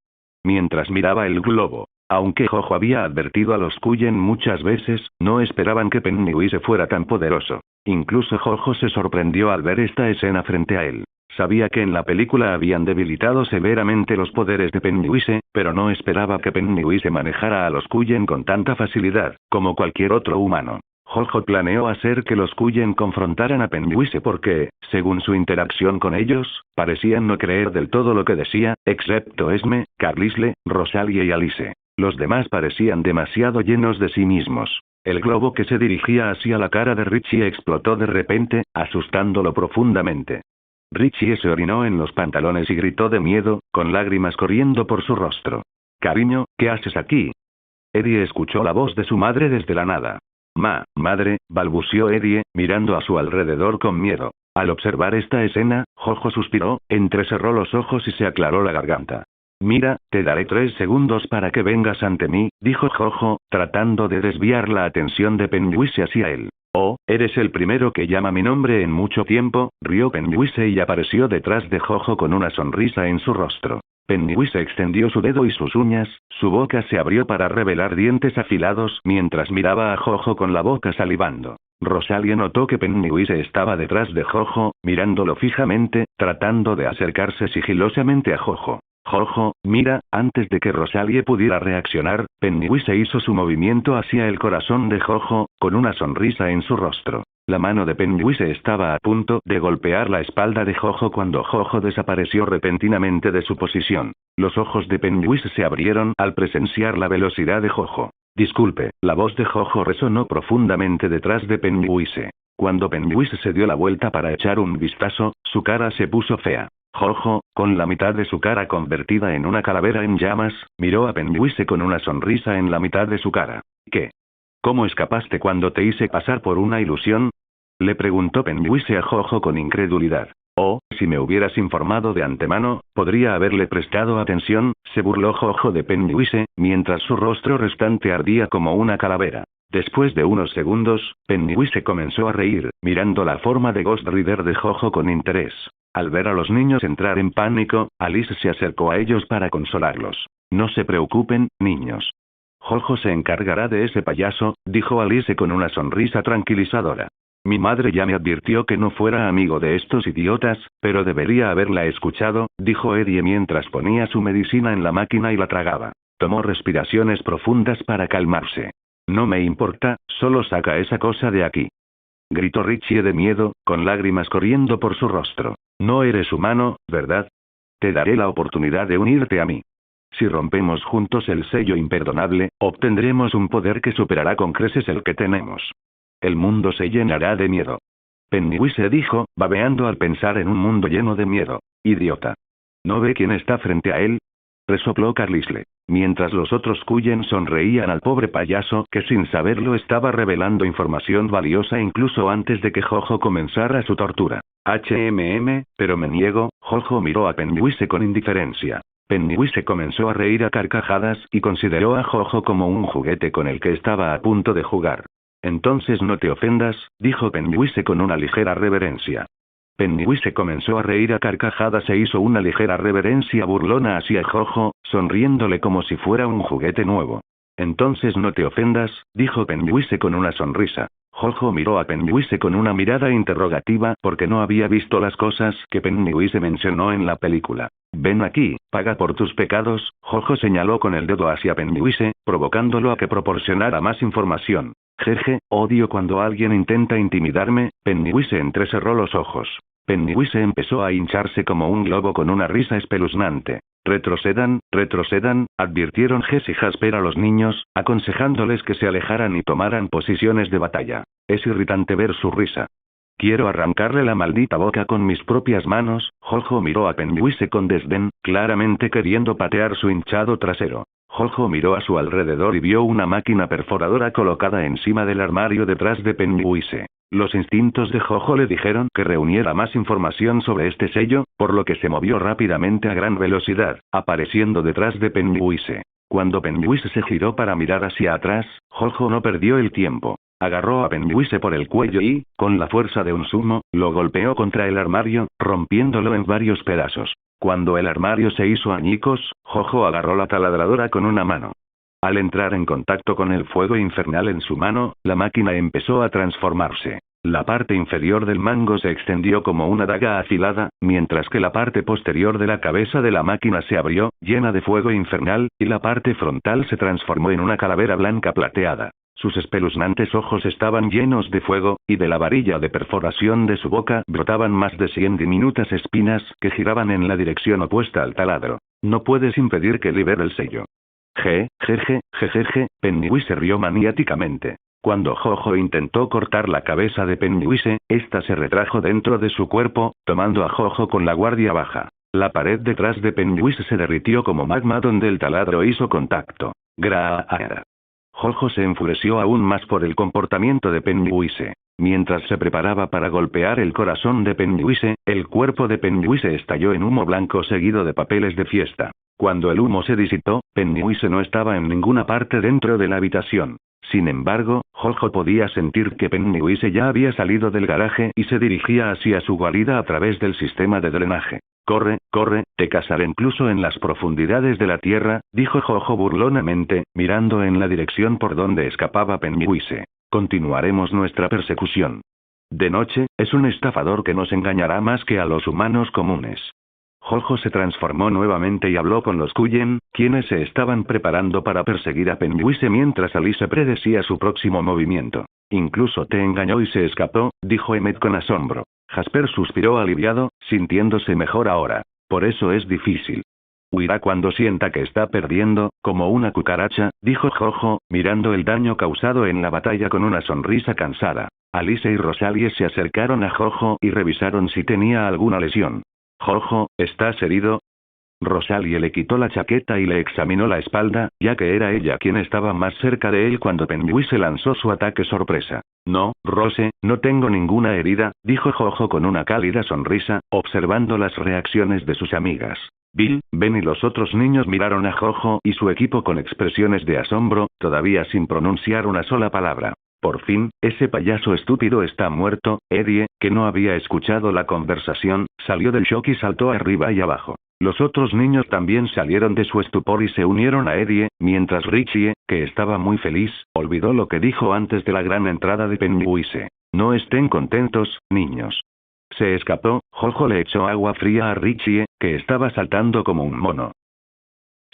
Mientras miraba el globo. Aunque Jojo había advertido a los Cullen muchas veces, no esperaban que Pennywise fuera tan poderoso. Incluso Jojo se sorprendió al ver esta escena frente a él. Sabía que en la película habían debilitado severamente los poderes de Pennywise, pero no esperaba que Pennywise manejara a los Cullen con tanta facilidad, como cualquier otro humano. Jojo planeó hacer que los Cullen confrontaran a Pennywise porque, según su interacción con ellos, parecían no creer del todo lo que decía, excepto Esme, Carlisle, Rosalie y Alice. Los demás parecían demasiado llenos de sí mismos. El globo que se dirigía hacia la cara de Richie explotó de repente, asustándolo profundamente. Richie se orinó en los pantalones y gritó de miedo, con lágrimas corriendo por su rostro. Cariño, ¿qué haces aquí? Eddie escuchó la voz de su madre desde la nada. Madre, balbució Eddie, mirando a su alrededor con miedo. Al observar esta escena, Jojo suspiró, entrecerró los ojos y se aclaró la garganta. Mira, te daré 3 segundos para que vengas ante mí, dijo Jojo, tratando de desviar la atención de Pennywise hacia él. Oh, eres el primero que llama mi nombre en mucho tiempo, rió Pennywise y apareció detrás de Jojo con una sonrisa en su rostro. Pennywise extendió su dedo y sus uñas, su boca se abrió para revelar dientes afilados mientras miraba a Jojo con la boca salivando. Rosalie notó que Pennywise estaba detrás de Jojo, mirándolo fijamente, tratando de acercarse sigilosamente a Jojo. Jojo, mira, antes de que Rosalie pudiera reaccionar, Pennywise hizo su movimiento hacia el corazón de Jojo, con una sonrisa en su rostro. La mano de Pennywise estaba a punto de golpear la espalda de Jojo cuando Jojo desapareció repentinamente de su posición. Los ojos de Pennywise se abrieron al presenciar la velocidad de Jojo. Disculpe, la voz de Jojo resonó profundamente detrás de Pennywise. Cuando Pennywise se dio la vuelta para echar un vistazo, su cara se puso fea. Jojo, con la mitad de su cara convertida en una calavera en llamas, miró a Pennywise con una sonrisa en la mitad de su cara. ¿Qué? ¿Cómo escapaste cuando te hice pasar por una ilusión? Le preguntó Pennywise a Jojo con incredulidad. Oh, si me hubieras informado de antemano, podría haberle prestado atención, se burló Jojo de Pennywise, mientras su rostro restante ardía como una calavera. Después de unos segundos, Pennywise comenzó a reír, mirando la forma de Ghost Rider de Jojo con interés. Al ver a los niños entrar en pánico, Alice se acercó a ellos para consolarlos. No se preocupen, niños. Jojo se encargará de ese payaso, dijo Alice con una sonrisa tranquilizadora. Mi madre ya me advirtió que no fuera amigo de estos idiotas, pero debería haberla escuchado, dijo Eddie mientras ponía su medicina en la máquina y la tragaba. Tomó respiraciones profundas para calmarse. No me importa, solo saca esa cosa de aquí. Gritó Richie de miedo, con lágrimas corriendo por su rostro. No eres humano, ¿verdad? Te daré la oportunidad de unirte a mí. Si rompemos juntos el sello imperdonable, obtendremos un poder que superará con creces el que tenemos. El mundo se llenará de miedo. Pennywise dijo, babeando al pensar en un mundo lleno de miedo. Idiota. ¿No ve quién está frente a él? Resopló Carlisle. Mientras los otros Cullen sonreían al pobre payaso que sin saberlo estaba revelando información valiosa incluso antes de que Jojo comenzara su tortura. Pero me niego, Jojo miró a Pennywise con indiferencia. Pennywise comenzó a reír a carcajadas y consideró a Jojo como un juguete con el que estaba a punto de jugar. Entonces no te ofendas, dijo Pennywise con una ligera reverencia. Pennywise comenzó a reír a carcajadas e hizo una ligera reverencia burlona hacia Jojo, sonriéndole como si fuera un juguete nuevo. Entonces no te ofendas, dijo Pennywise con una sonrisa. Jojo miró a Pennywise con una mirada interrogativa porque no había visto las cosas que Pennywise mencionó en la película. Ven aquí, paga por tus pecados, Jojo señaló con el dedo hacia Pennywise, provocándolo a que proporcionara más información. Jeje, odio cuando alguien intenta intimidarme, Pennywise entrecerró los ojos. Pennywise empezó a hincharse como un globo con una risa espeluznante. Retrocedan, advirtieron Jess y Jasper a los niños, aconsejándoles que se alejaran y tomaran posiciones de batalla. Es irritante ver su risa. Quiero arrancarle la maldita boca con mis propias manos, Jojo miró a Pennywise con desdén, claramente queriendo patear su hinchado trasero. Jojo miró a su alrededor y vio una máquina perforadora colocada encima del armario detrás de Pennywise. Los instintos de Jojo le dijeron que reuniera más información sobre este sello, por lo que se movió rápidamente a gran velocidad, apareciendo detrás de Pennywise. Cuando Pennywise se giró para mirar hacia atrás, Jojo no perdió el tiempo. Agarró a Pennywise por el cuello y, con la fuerza de un sumo, lo golpeó contra el armario, rompiéndolo en varios pedazos. Cuando el armario se hizo añicos, Jojo agarró la taladradora con una mano. Al entrar en contacto con el fuego infernal en su mano, la máquina empezó a transformarse. La parte inferior del mango se extendió como una daga afilada, mientras que la parte posterior de la cabeza de la máquina se abrió, llena de fuego infernal, y la parte frontal se transformó en una calavera blanca plateada. Sus espeluznantes ojos estaban llenos de fuego, y de la varilla de perforación de su boca brotaban más de 100 diminutas espinas que giraban en la dirección opuesta al taladro. No puedes impedir que libere el sello. Jejeje, Pennywise rió maniáticamente. Cuando Jojo intentó cortar la cabeza de Pennywise, ésta se retrajo dentro de su cuerpo, tomando a Jojo con la guardia baja. La pared detrás de Pennywise se derritió como magma donde el taladro hizo contacto. Graah. Jojo se enfureció aún más por el comportamiento de Pennywise. Mientras se preparaba para golpear el corazón de Pennywise, el cuerpo de Pennywise estalló en humo blanco seguido de papeles de fiesta. Cuando el humo se disipó, Pennywise no estaba en ninguna parte dentro de la habitación. Sin embargo, Jojo podía sentir que Pennywise ya había salido del garaje y se dirigía hacia su guarida a través del sistema de drenaje. Corre, te cazaré incluso en las profundidades de la tierra, dijo Jojo burlonamente, mirando en la dirección por donde escapaba Pennywise. Continuaremos nuestra persecución. De noche, es un estafador que nos engañará más que a los humanos comunes. Jojo se transformó nuevamente y habló con los Cullen, quienes se estaban preparando para perseguir a Pennywise mientras Alice predecía su próximo movimiento. Incluso te engañó y se escapó, dijo Emmett con asombro. Jasper suspiró aliviado, sintiéndose mejor ahora. Por eso es difícil. Huirá cuando sienta que está perdiendo, como una cucaracha, dijo Jojo, mirando el daño causado en la batalla con una sonrisa cansada. Alice y Rosalie se acercaron a Jojo y revisaron si tenía alguna lesión. Jojo, ¿estás herido? Rosalie le quitó la chaqueta y le examinó la espalda, ya que era ella quien estaba más cerca de él cuando Pennywise lanzó su ataque sorpresa. No, Rose, no tengo ninguna herida, dijo Jojo con una cálida sonrisa, observando las reacciones de sus amigas. Bill, Ben y los otros niños miraron a Jojo y su equipo con expresiones de asombro, todavía sin pronunciar una sola palabra. Por fin, ese payaso estúpido está muerto. Eddie, que no había escuchado la conversación, salió del shock y saltó arriba y abajo. Los otros niños también salieron de su estupor y se unieron a Eddie, mientras Richie, que estaba muy feliz, olvidó lo que dijo antes de la gran entrada de Pennywise. No estén contentos, niños. Se escapó. Jojo le echó agua fría a Richie, que estaba saltando como un mono.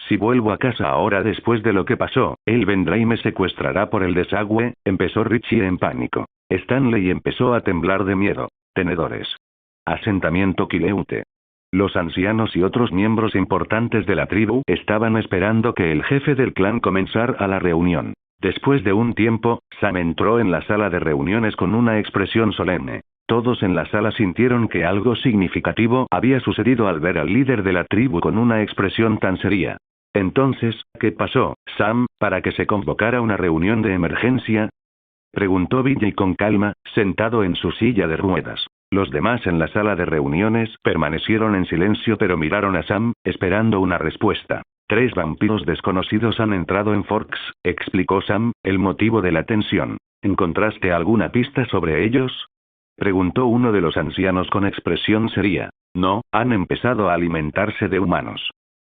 Si vuelvo a casa ahora después de lo que pasó, él vendrá y me secuestrará por el desagüe, empezó Richie en pánico. Stanley empezó a temblar de miedo. Tenedores. Asentamiento Quileute. Los ancianos y otros miembros importantes de la tribu estaban esperando que el jefe del clan comenzara la reunión. Después de un tiempo, Sam entró en la sala de reuniones con una expresión solemne. Todos en la sala sintieron que algo significativo había sucedido al ver al líder de la tribu con una expresión tan seria. Entonces, ¿qué pasó, Sam, para que se convocara una reunión de emergencia? Preguntó Billy con calma, sentado en su silla de ruedas. Los demás en la sala de reuniones permanecieron en silencio pero miraron a Sam, esperando una respuesta. 3 vampiros desconocidos han entrado en Forks, explicó Sam, el motivo de la tensión. ¿Encontraste alguna pista sobre ellos? Preguntó uno de los ancianos con expresión seria. No, han empezado a alimentarse de humanos.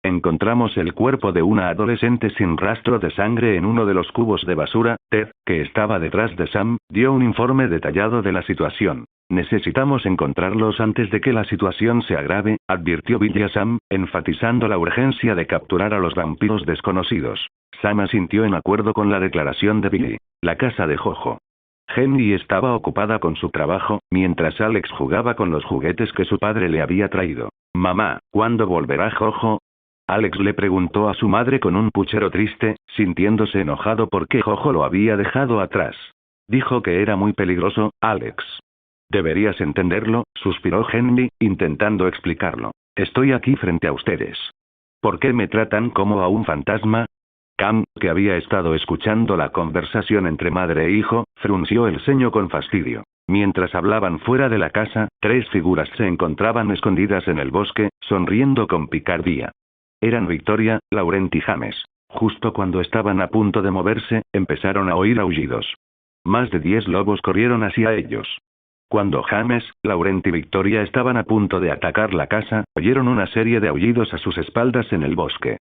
encontramos el cuerpo de una adolescente sin rastro de sangre en uno de los cubos de basura. Ted, que estaba detrás de Sam, dio un informe detallado de la situación. Necesitamos encontrarlos antes de que la situación se agrave, advirtió Billy a Sam, enfatizando la urgencia de capturar a los vampiros desconocidos. Sam asintió en acuerdo con la declaración de Billy. La casa de Jojo. Henry estaba ocupada con su trabajo, mientras Alex jugaba con los juguetes que su padre le había traído. Mamá, ¿cuándo volverá Jojo? Alex le preguntó a su madre con un puchero triste, sintiéndose enojado porque Jojo lo había dejado atrás. Dijo que era muy peligroso, Alex. Deberías entenderlo, suspiró Henry, intentando explicarlo. Estoy aquí frente a ustedes. ¿Por qué me tratan como a un fantasma? Cam, que había estado escuchando la conversación entre madre e hijo, frunció el ceño con fastidio. Mientras hablaban fuera de la casa, 3 figuras se encontraban escondidas en el bosque, sonriendo con picardía. Eran Victoria, Laurent y James. Justo cuando estaban a punto de moverse, empezaron a oír aullidos. Más de 10 lobos corrieron hacia ellos. Cuando James, Laurent y Victoria estaban a punto de atacar la casa, oyeron una serie de aullidos a sus espaldas en el bosque.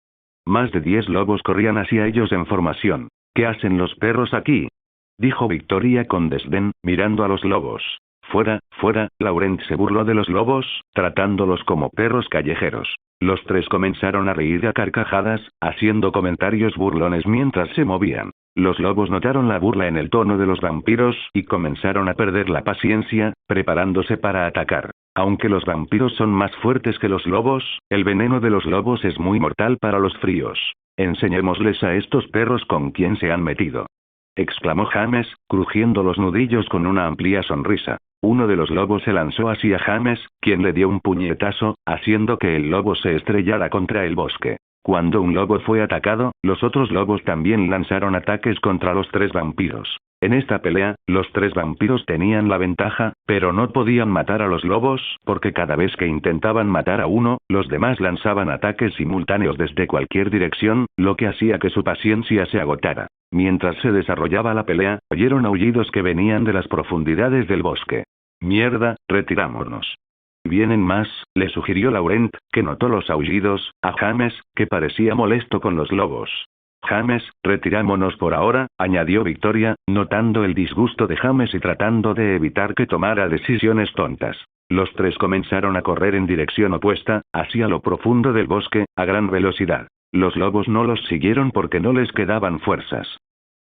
Más de 10 lobos corrían hacia ellos en formación. ¿Qué hacen los perros aquí?, dijo Victoria con desdén, mirando a los lobos. Fuera, fuera, Laurent se burló de los lobos, tratándolos como perros callejeros. Los 3 comenzaron a reír a carcajadas, haciendo comentarios burlones mientras se movían. Los lobos notaron la burla en el tono de los vampiros y comenzaron a perder la paciencia, preparándose para atacar. Aunque los vampiros son más fuertes que los lobos, el veneno de los lobos es muy mortal para los fríos. Enseñémosles a estos perros con quién se han metido, exclamó James, crujiendo los nudillos con una amplia sonrisa. Uno de los lobos se lanzó hacia James, quien le dio un puñetazo, haciendo que el lobo se estrellara contra el bosque. Cuando un lobo fue atacado, los otros lobos también lanzaron ataques contra los 3 vampiros. En esta pelea, los 3 vampiros tenían la ventaja, pero no podían matar a los lobos, porque cada vez que intentaban matar a uno, los demás lanzaban ataques simultáneos desde cualquier dirección, lo que hacía que su paciencia se agotara. Mientras se desarrollaba la pelea, oyeron aullidos que venían de las profundidades del bosque. Mierda, retirámonos. Vienen más, le sugirió Laurent, que notó los aullidos, a James, que parecía molesto con los lobos. James, retirámonos por ahora, añadió Victoria, notando el disgusto de James y tratando de evitar que tomara decisiones tontas. Los 3 comenzaron a correr en dirección opuesta, hacia lo profundo del bosque, a gran velocidad. Los lobos no los siguieron porque no les quedaban fuerzas.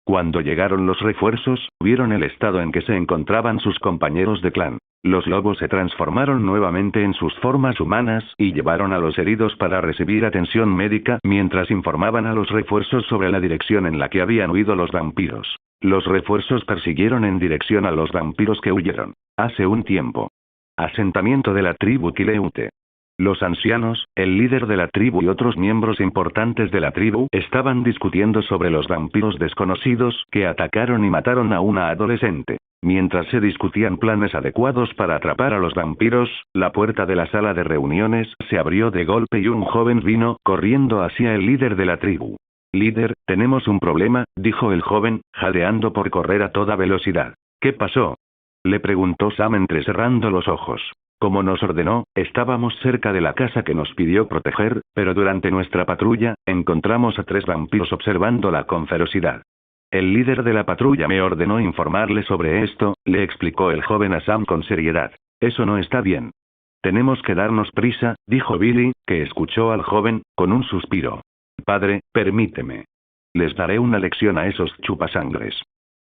Cuando llegaron los refuerzos, vieron el estado en que se encontraban sus compañeros de clan. Los lobos se transformaron nuevamente en sus formas humanas y llevaron a los heridos para recibir atención médica mientras informaban a los refuerzos sobre la dirección en la que habían huido los vampiros. Los refuerzos persiguieron en dirección a los vampiros que huyeron. Hace un tiempo. Asentamiento de la tribu Kileute. Los ancianos, el líder de la tribu y otros miembros importantes de la tribu estaban discutiendo sobre los vampiros desconocidos que atacaron y mataron a una adolescente. Mientras se discutían planes adecuados para atrapar a los vampiros, la puerta de la sala de reuniones se abrió de golpe y un joven vino corriendo hacia el líder de la tribu. Líder, tenemos un problema, dijo el joven, jadeando por correr a toda velocidad. ¿Qué pasó?, le preguntó Sam entrecerrando los ojos. Como nos ordenó, estábamos cerca de la casa que nos pidió proteger, pero durante nuestra patrulla, encontramos a 3 vampiros observándola con ferocidad. El líder de la patrulla me ordenó informarle sobre esto, le explicó el joven a Sam con seriedad. Eso no está bien. Tenemos que darnos prisa, dijo Billy, que escuchó al joven, con un suspiro. Padre, permíteme. Les daré una lección a esos chupasangres.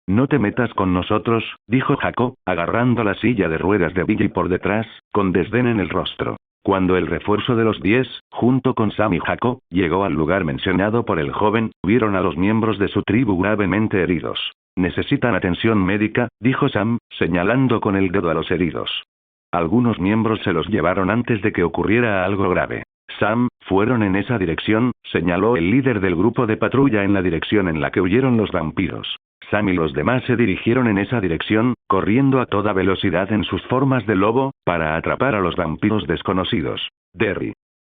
No te metas con nosotros, dijo Jacob, agarrando la silla de ruedas de Billy por detrás, con desdén en el rostro. Cuando el refuerzo de los 10, junto con Sam y Jacob, llegó al lugar mencionado por el joven, vieron a los miembros de su tribu gravemente heridos. Necesitan atención médica, dijo Sam, señalando con el dedo a los heridos. Algunos miembros se los llevaron antes de que ocurriera algo grave. Sam, fueron en esa dirección, señaló el líder del grupo de patrulla en la dirección en la que huyeron los vampiros. Sam y los demás se dirigieron en esa dirección, corriendo a toda velocidad en sus formas de lobo, para atrapar a los vampiros desconocidos. Derry,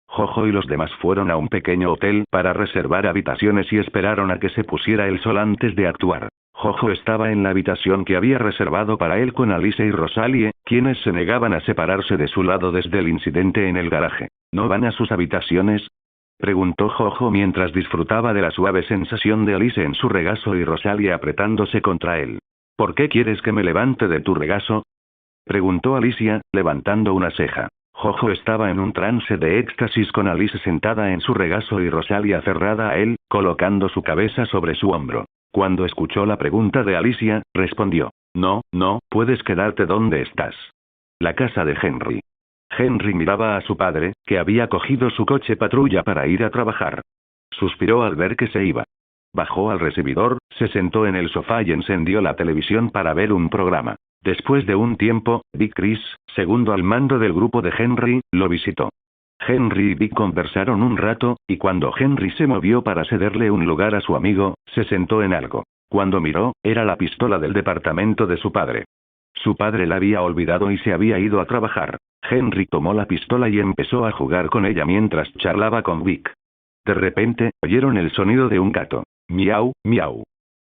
Jojo y los demás fueron a un pequeño hotel para reservar habitaciones y esperaron a que se pusiera el sol antes de actuar. Jojo estaba en la habitación que había reservado para él con Alice y Rosalie, quienes se negaban a separarse de su lado desde el incidente en el garaje. ¿No van a sus habitaciones?, Preguntó Jojo mientras disfrutaba de la suave sensación de Alice en su regazo y Rosalie apretándose contra él. ¿Por qué quieres que me levante de tu regazo? Preguntó Alicia, levantando una ceja. Jojo estaba en un trance de éxtasis con Alice sentada en su regazo y Rosalie aferrada a él, colocando su cabeza sobre su hombro. Cuando escuchó la pregunta de Alicia, respondió. No, puedes quedarte donde estás. La casa de Henry. Henry miraba a su padre, que había cogido su coche patrulla para ir a trabajar. Suspiró al ver que se iba. Bajó al recibidor, se sentó en el sofá y encendió la televisión para ver un programa. Después de un tiempo, Big Chris, segundo al mando del grupo de Henry, lo visitó. Henry y Big conversaron un rato, y cuando Henry se movió para cederle un lugar a su amigo, se sentó en algo. Cuando miró, era la pistola del departamento de su padre. Su padre la había olvidado y se había ido a trabajar. Henry tomó la pistola y empezó a jugar con ella mientras charlaba con Vic. De repente, oyeron el sonido de un gato. Miau, miau.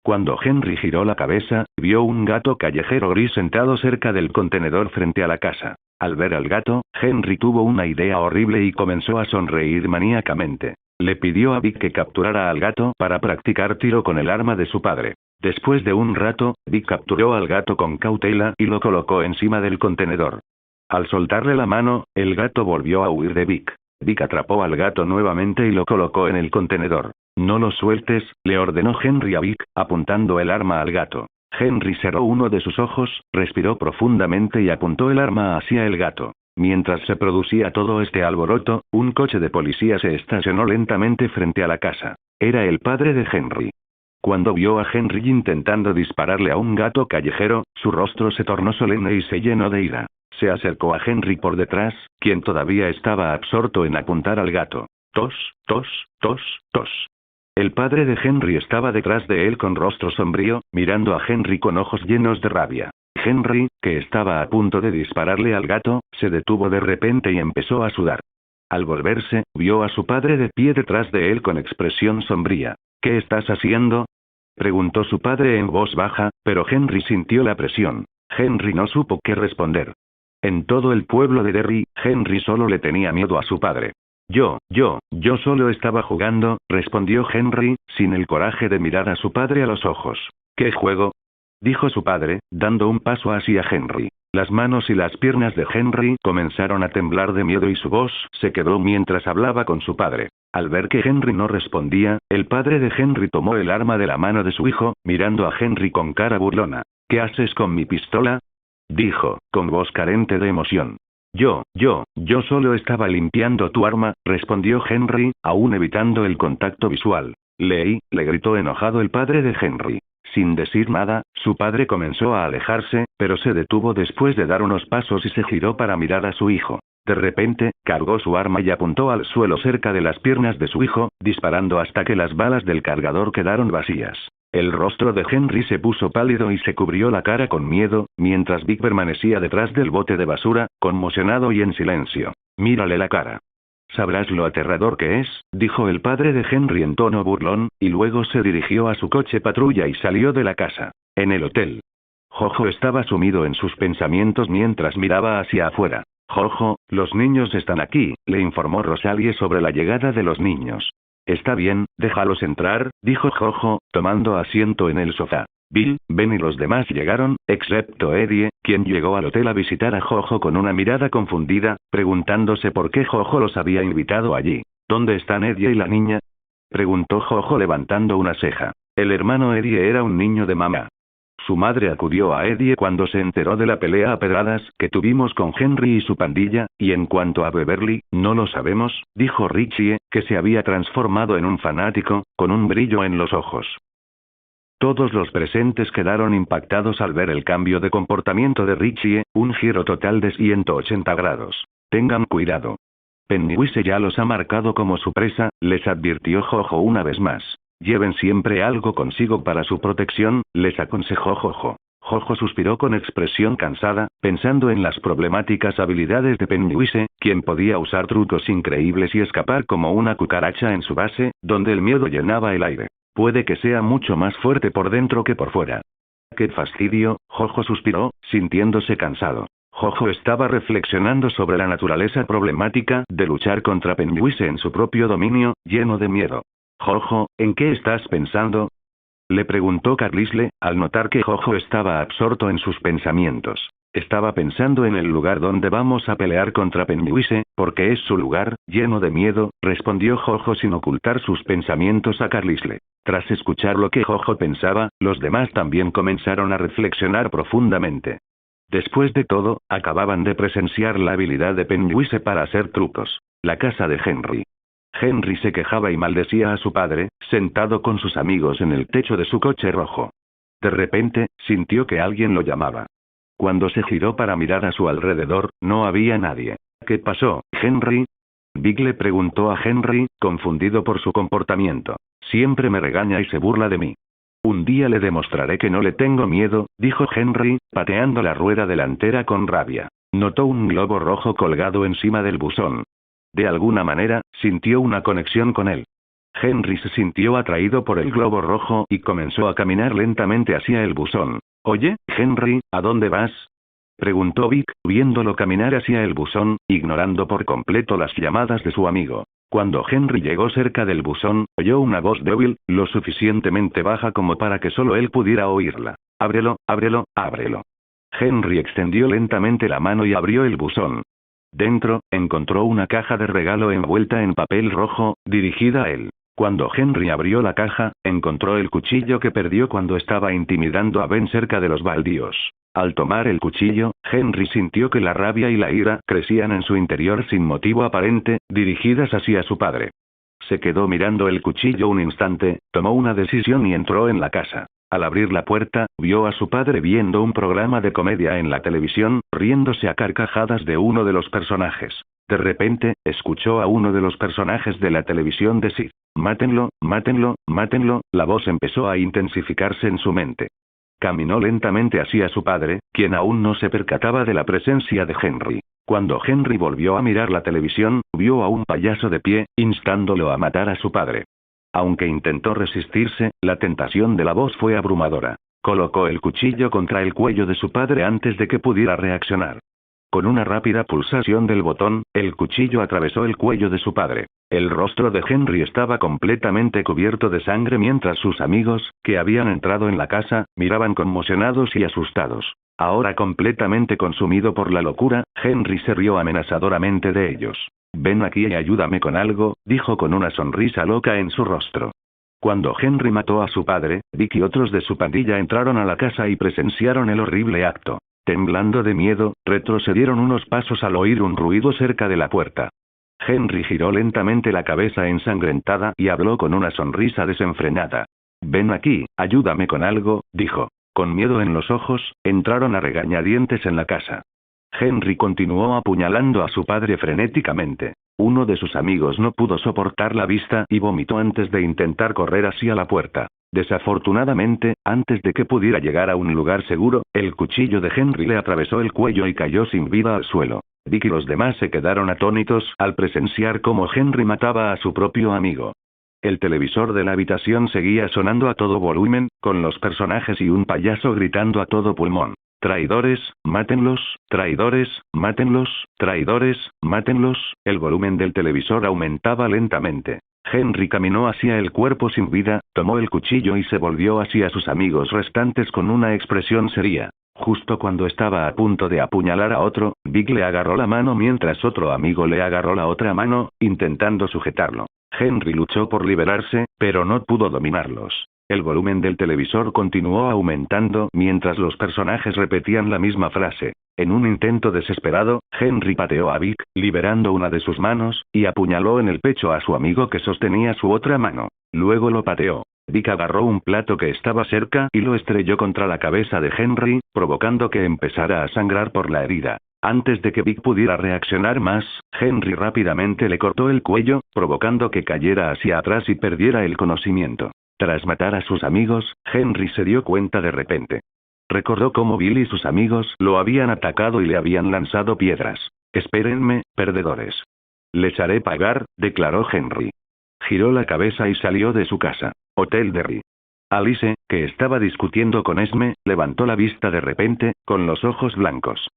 Cuando Henry giró la cabeza, vio un gato callejero gris sentado cerca del contenedor frente a la casa. Al ver al gato, Henry tuvo una idea horrible y comenzó a sonreír maníacamente. Le pidió a Vic que capturara al gato para practicar tiro con el arma de su padre. Después de un rato, Vic capturó al gato con cautela y lo colocó encima del contenedor. Al soltarle la mano, el gato volvió a huir de Vic. Vic atrapó al gato nuevamente y lo colocó en el contenedor. No lo sueltes, le ordenó Henry a Vic, apuntando el arma al gato. Henry cerró uno de sus ojos, respiró profundamente y apuntó el arma hacia el gato. Mientras se producía todo este alboroto, un coche de policía se estacionó lentamente frente a la casa. Era el padre de Henry. Cuando vio a Henry intentando dispararle a un gato callejero, su rostro se tornó solemne y se llenó de ira. Se acercó a Henry por detrás, quien todavía estaba absorto en apuntar al gato. Tos, tos, tos, tos. El padre de Henry estaba detrás de él con rostro sombrío, mirando a Henry con ojos llenos de rabia. Henry, que estaba a punto de dispararle al gato, se detuvo de repente y empezó a sudar. Al volverse, vio a su padre de pie detrás de él con expresión sombría. ¿Qué estás haciendo? Preguntó su padre en voz baja, pero Henry sintió la presión. Henry no supo qué responder. En todo el pueblo de Derry, Henry solo le tenía miedo a su padre. Yo solo estaba jugando, respondió Henry, sin el coraje de mirar a su padre a los ojos. ¿Qué juego? Dijo su padre, dando un paso hacia Henry. Las manos y las piernas de Henry comenzaron a temblar de miedo y su voz se quebró mientras hablaba con su padre. Al ver que Henry no respondía, el padre de Henry tomó el arma de la mano de su hijo, mirando a Henry con cara burlona. ¿Qué haces con mi pistola? Dijo, con voz carente de emoción. Yo solo estaba limpiando tu arma, respondió Henry, aún evitando el contacto visual. Le gritó enojado el padre de Henry. Sin decir nada, su padre comenzó a alejarse, pero se detuvo después de dar unos pasos y se giró para mirar a su hijo. De repente, cargó su arma y apuntó al suelo cerca de las piernas de su hijo, disparando hasta que las balas del cargador quedaron vacías. El rostro de Henry se puso pálido y se cubrió la cara con miedo, mientras Vic permanecía detrás del bote de basura, conmocionado y en silencio. Mírale la cara. Sabrás lo aterrador que es, dijo el padre de Henry en tono burlón, y luego se dirigió a su coche patrulla y salió de la casa. En el hotel. Jojo estaba sumido en sus pensamientos mientras miraba hacia afuera. Jojo, los niños están aquí, le informó Rosalie sobre la llegada de los niños. Está bien, déjalos entrar, dijo Jojo, tomando asiento en el sofá. Bill, Ben y los demás llegaron, excepto Eddie, quien llegó al hotel a visitar a Jojo con una mirada confundida, preguntándose por qué Jojo los había invitado allí. ¿Dónde están Eddie y la niña? Preguntó Jojo levantando una ceja. El hermano Eddie era un niño de mamá. Su madre acudió a Eddie cuando se enteró de la pelea a pedradas que tuvimos con Henry y su pandilla, y en cuanto a Beverly, no lo sabemos, dijo Richie, que se había transformado en un fanático, con un brillo en los ojos. Todos los presentes quedaron impactados al ver el cambio de comportamiento de Richie, un giro total de 180 grados. Tengan cuidado. Pennywise ya los ha marcado como su presa, les advirtió Jojo una vez más. Lleven siempre algo consigo para su protección, les aconsejó Jojo. Jojo suspiró con expresión cansada, pensando en las problemáticas habilidades de Pennywise, quien podía usar trucos increíbles y escapar como una cucaracha en su base, donde el miedo llenaba el aire. Puede que sea mucho más fuerte por dentro que por fuera. ¡Qué fastidio!, Jojo suspiró, sintiéndose cansado. Jojo estaba reflexionando sobre la naturaleza problemática de luchar contra Pennywise en su propio dominio, lleno de miedo. Jojo, ¿en qué estás pensando? Le preguntó Carlisle, al notar que Jojo estaba absorto en sus pensamientos. Estaba pensando en el lugar donde vamos a pelear contra Pennywise, porque es su lugar, lleno de miedo, respondió Jojo sin ocultar sus pensamientos a Carlisle. Tras escuchar lo que Jojo pensaba, los demás también comenzaron a reflexionar profundamente. Después de todo, acababan de presenciar la habilidad de Pennywise para hacer trucos. La casa de Henry. Henry se quejaba y maldecía a su padre, sentado con sus amigos en el techo de su coche rojo. De repente, sintió que alguien lo llamaba. Cuando se giró para mirar a su alrededor, no había nadie. ¿Qué pasó, Henry? Vic le preguntó a Henry, confundido por su comportamiento. Siempre me regaña y se burla de mí. Un día le demostraré que no le tengo miedo, dijo Henry, pateando la rueda delantera con rabia. Notó un globo rojo colgado encima del buzón. De alguna manera, sintió una conexión con él. Henry se sintió atraído por el globo rojo y comenzó a caminar lentamente hacia el buzón. Oye, Henry, ¿a dónde vas? Preguntó Vic, viéndolo caminar hacia el buzón, ignorando por completo las llamadas de su amigo. Cuando Henry llegó cerca del buzón, oyó una voz débil, lo suficientemente baja como para que solo él pudiera oírla. Ábrelo, ábrelo, ábrelo. Henry extendió lentamente la mano y abrió el buzón. Dentro, encontró una caja de regalo envuelta en papel rojo, dirigida a él. Cuando Henry abrió la caja, encontró el cuchillo que perdió cuando estaba intimidando a Ben cerca de los baldíos. Al tomar el cuchillo, Henry sintió que la rabia y la ira crecían en su interior sin motivo aparente, dirigidas hacia su padre. Se quedó mirando el cuchillo un instante, tomó una decisión y entró en la casa. Al abrir la puerta, vio a su padre viendo un programa de comedia en la televisión, riéndose a carcajadas de uno de los personajes. De repente, escuchó a uno de los personajes de la televisión decir: «Mátenlo, mátenlo, mátenlo». La voz empezó a intensificarse en su mente. Caminó lentamente hacia su padre, quien aún no se percataba de la presencia de Henry. Cuando Henry volvió a mirar la televisión, vio a un payaso de pie, instándolo a matar a su padre. Aunque intentó resistirse, la tentación de la voz fue abrumadora. Colocó el cuchillo contra el cuello de su padre antes de que pudiera reaccionar. Con una rápida pulsación del botón, el cuchillo atravesó el cuello de su padre. El rostro de Henry estaba completamente cubierto de sangre mientras sus amigos, que habían entrado en la casa, miraban conmocionados y asustados. Ahora completamente consumido por la locura, Henry se rió amenazadoramente de ellos. «Ven aquí y ayúdame con algo», dijo con una sonrisa loca en su rostro. Cuando Henry mató a su padre, Vic y otros de su pandilla entraron a la casa y presenciaron el horrible acto. Temblando de miedo, retrocedieron unos pasos al oír un ruido cerca de la puerta. Henry giró lentamente la cabeza ensangrentada y habló con una sonrisa desenfrenada. «Ven aquí, ayúdame con algo», dijo. Con miedo en los ojos, entraron a regañadientes en la casa. Henry continuó apuñalando a su padre frenéticamente. Uno de sus amigos no pudo soportar la vista y vomitó antes de intentar correr hacia la puerta. Desafortunadamente, antes de que pudiera llegar a un lugar seguro, el cuchillo de Henry le atravesó el cuello y cayó sin vida al suelo. Vic y los demás se quedaron atónitos al presenciar cómo Henry mataba a su propio amigo. El televisor de la habitación seguía sonando a todo volumen, con los personajes y un payaso gritando a todo pulmón: «Traidores, mátenlos, traidores, mátenlos, traidores, mátenlos». El volumen del televisor aumentaba lentamente. Henry caminó hacia el cuerpo sin vida, tomó el cuchillo y se volvió hacia sus amigos restantes con una expresión seria. Justo cuando estaba a punto de apuñalar a otro, Vic le agarró la mano mientras otro amigo le agarró la otra mano, intentando sujetarlo. Henry luchó por liberarse, pero no pudo dominarlos. El volumen del televisor continuó aumentando mientras los personajes repetían la misma frase. En un intento desesperado, Henry pateó a Vic, liberando una de sus manos, y apuñaló en el pecho a su amigo que sostenía su otra mano. Luego lo pateó. Vic agarró un plato que estaba cerca y lo estrelló contra la cabeza de Henry, provocando que empezara a sangrar por la herida. Antes de que Vic pudiera reaccionar más, Henry rápidamente le cortó el cuello, provocando que cayera hacia atrás y perdiera el conocimiento. Tras matar a sus amigos, Henry se dio cuenta de repente. Recordó cómo Bill y sus amigos lo habían atacado y le habían lanzado piedras. «Espérenme, perdedores. Les haré pagar», declaró Henry. Giró la cabeza y salió de su casa. Hotel Derry. Alice, que estaba discutiendo con Esme, levantó la vista de repente, con los ojos blancos.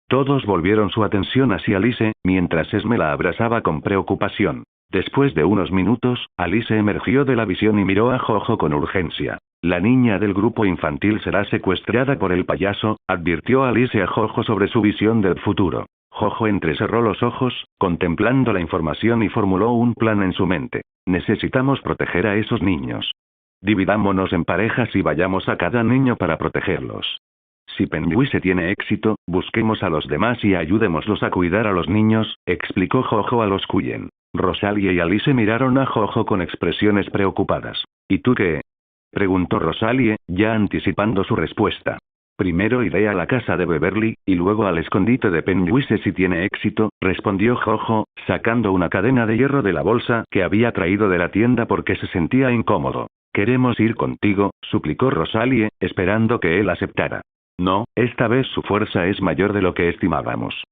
Todos volvieron su atención hacia Alice, mientras Esme la abrazaba con preocupación. Después de unos minutos, Alice emergió de la visión y miró a Jojo con urgencia. La niña del grupo infantil será secuestrada por el payaso, advirtió Alice a Jojo sobre su visión del futuro. Jojo entrecerró los ojos, contemplando la información y formuló un plan en su mente. Necesitamos proteger a esos niños. Dividámonos en parejas y vayamos a cada niño para protegerlos. Si Pennywise tiene éxito, busquemos a los demás y ayudémoslos a cuidar a los niños, explicó Jojo a los Cullen. Rosalie y Alice miraron a Jojo con expresiones preocupadas. ¿Y tú qué? Preguntó Rosalie, ya anticipando su respuesta. Primero iré a la casa de Beverly, y luego al escondite de Pennywise si tiene éxito, respondió Jojo, sacando una cadena de hierro de la bolsa que había traído de la tienda porque se sentía incómodo. Queremos ir contigo, suplicó Rosalie, esperando que él aceptara. No, esta vez su fuerza es mayor de lo que estimábamos.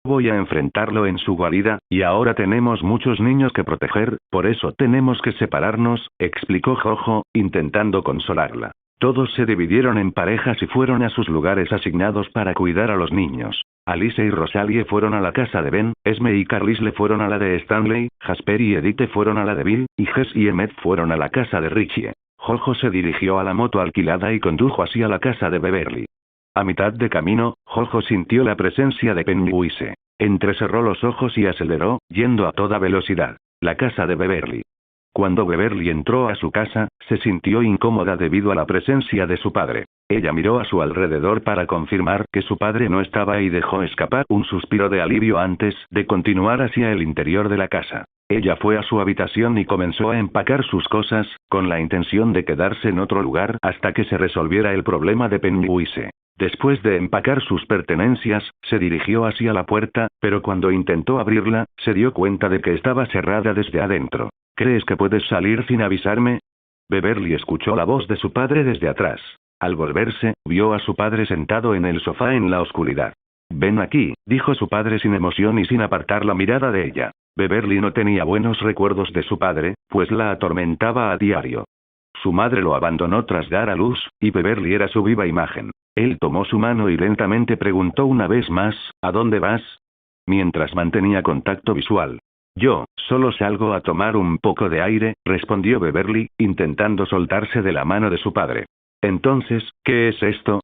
Voy a enfrentarlo en su guarida, y ahora tenemos muchos niños que proteger, por eso tenemos que separarnos, explicó Jojo, intentando consolarla. Todos se dividieron en parejas y fueron a sus lugares asignados para cuidar a los niños. Alice y Rosalie fueron a la casa de Ben, Esme y Carlisle fueron a la de Stanley, Jasper y Edith fueron a la de Bill, y Jess y Emmett fueron a la casa de Richie. Jojo se dirigió a la moto alquilada y condujo hacia la casa de Beverly. A mitad de camino, Jojo sintió la presencia de Pennywise. Entrecerró los ojos y aceleró, yendo a toda velocidad. La casa de Beverly. Cuando Beverly entró a su casa, se sintió incómoda debido a la presencia de su padre. Ella miró a su alrededor para confirmar que su padre no estaba y dejó escapar un suspiro de alivio antes de continuar hacia el interior de la casa. Ella fue a su habitación y comenzó a empacar sus cosas, con la intención de quedarse en otro lugar hasta que se resolviera el problema de Pennywise. Después de empacar sus pertenencias, se dirigió hacia la puerta, pero cuando intentó abrirla, se dio cuenta de que estaba cerrada desde adentro. ¿Crees que puedes salir sin avisarme? Beverly escuchó la voz de su padre desde atrás. Al volverse, vio a su padre sentado en el sofá en la oscuridad. Ven aquí, dijo su padre sin emoción y sin apartar la mirada de ella. Beverly no tenía buenos recuerdos de su padre, pues la atormentaba a diario. Su madre lo abandonó tras dar a luz, y Beverly era su viva imagen. Él tomó su mano y lentamente preguntó una vez más, ¿a dónde vas? Mientras mantenía contacto visual. Yo, solo salgo a tomar un poco de aire, respondió Beverly, intentando soltarse de la mano de su padre. Entonces, ¿qué es esto?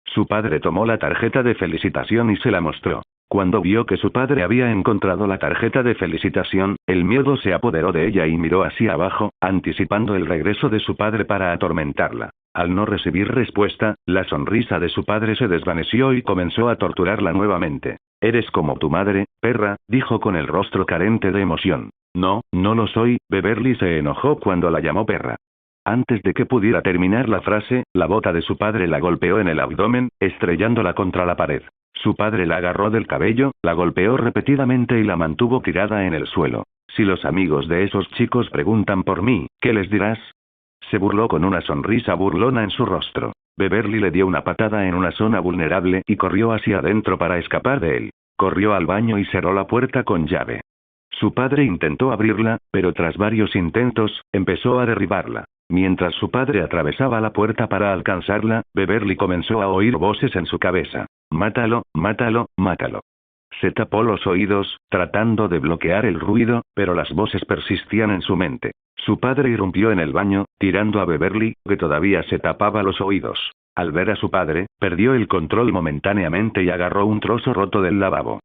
Su padre tomó la tarjeta de felicitación y se la mostró. Cuando vio que su padre había encontrado la tarjeta de felicitación, el miedo se apoderó de ella y miró hacia abajo, anticipando el regreso de su padre para atormentarla. Al no recibir respuesta, la sonrisa de su padre se desvaneció y comenzó a torturarla nuevamente. Eres como tu madre, perra, dijo con el rostro carente de emoción. No, no lo soy, Beverly se enojó cuando la llamó perra. Antes de que pudiera terminar la frase, la bota de su padre la golpeó en el abdomen, estrellándola contra la pared. Su padre la agarró del cabello, la golpeó repetidamente y la mantuvo tirada en el suelo. Si los amigos de esos chicos preguntan por mí, ¿qué les dirás? Se burló con una sonrisa burlona en su rostro. Beverly le dio una patada en una zona vulnerable y corrió hacia adentro para escapar de él. Corrió al baño y cerró la puerta con llave. Su padre intentó abrirla, pero tras varios intentos, empezó a derribarla. Mientras su padre atravesaba la puerta para alcanzarla, Beverly comenzó a oír voces en su cabeza. Mátalo, mátalo, mátalo. Se tapó los oídos, tratando de bloquear el ruido, pero las voces persistían en su mente. Su padre irrumpió en el baño, tirando a Beverly, que todavía se tapaba los oídos. Al ver a su padre, perdió el control momentáneamente y agarró un trozo roto del lavabo.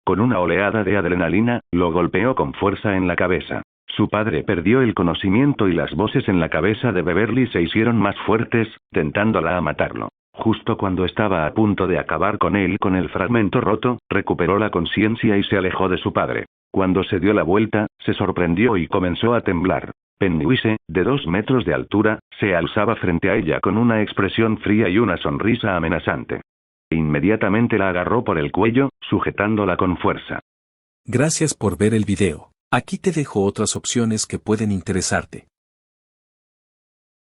Con una oleada de adrenalina, lo golpeó con fuerza en la cabeza. Su padre perdió el conocimiento y las voces en la cabeza de Beverly se hicieron más fuertes, tentándola a matarlo. Justo cuando estaba a punto de acabar con él con el fragmento roto, recuperó la conciencia y se alejó de su padre. Cuando se dio la vuelta, se sorprendió y comenzó a temblar. Pennywise, de 2 metros de altura, se alzaba frente a ella con una expresión fría y una sonrisa amenazante. Inmediatamente la agarró por el cuello, sujetándola con fuerza. Gracias por ver el video. Aquí te dejo otras opciones que pueden interesarte.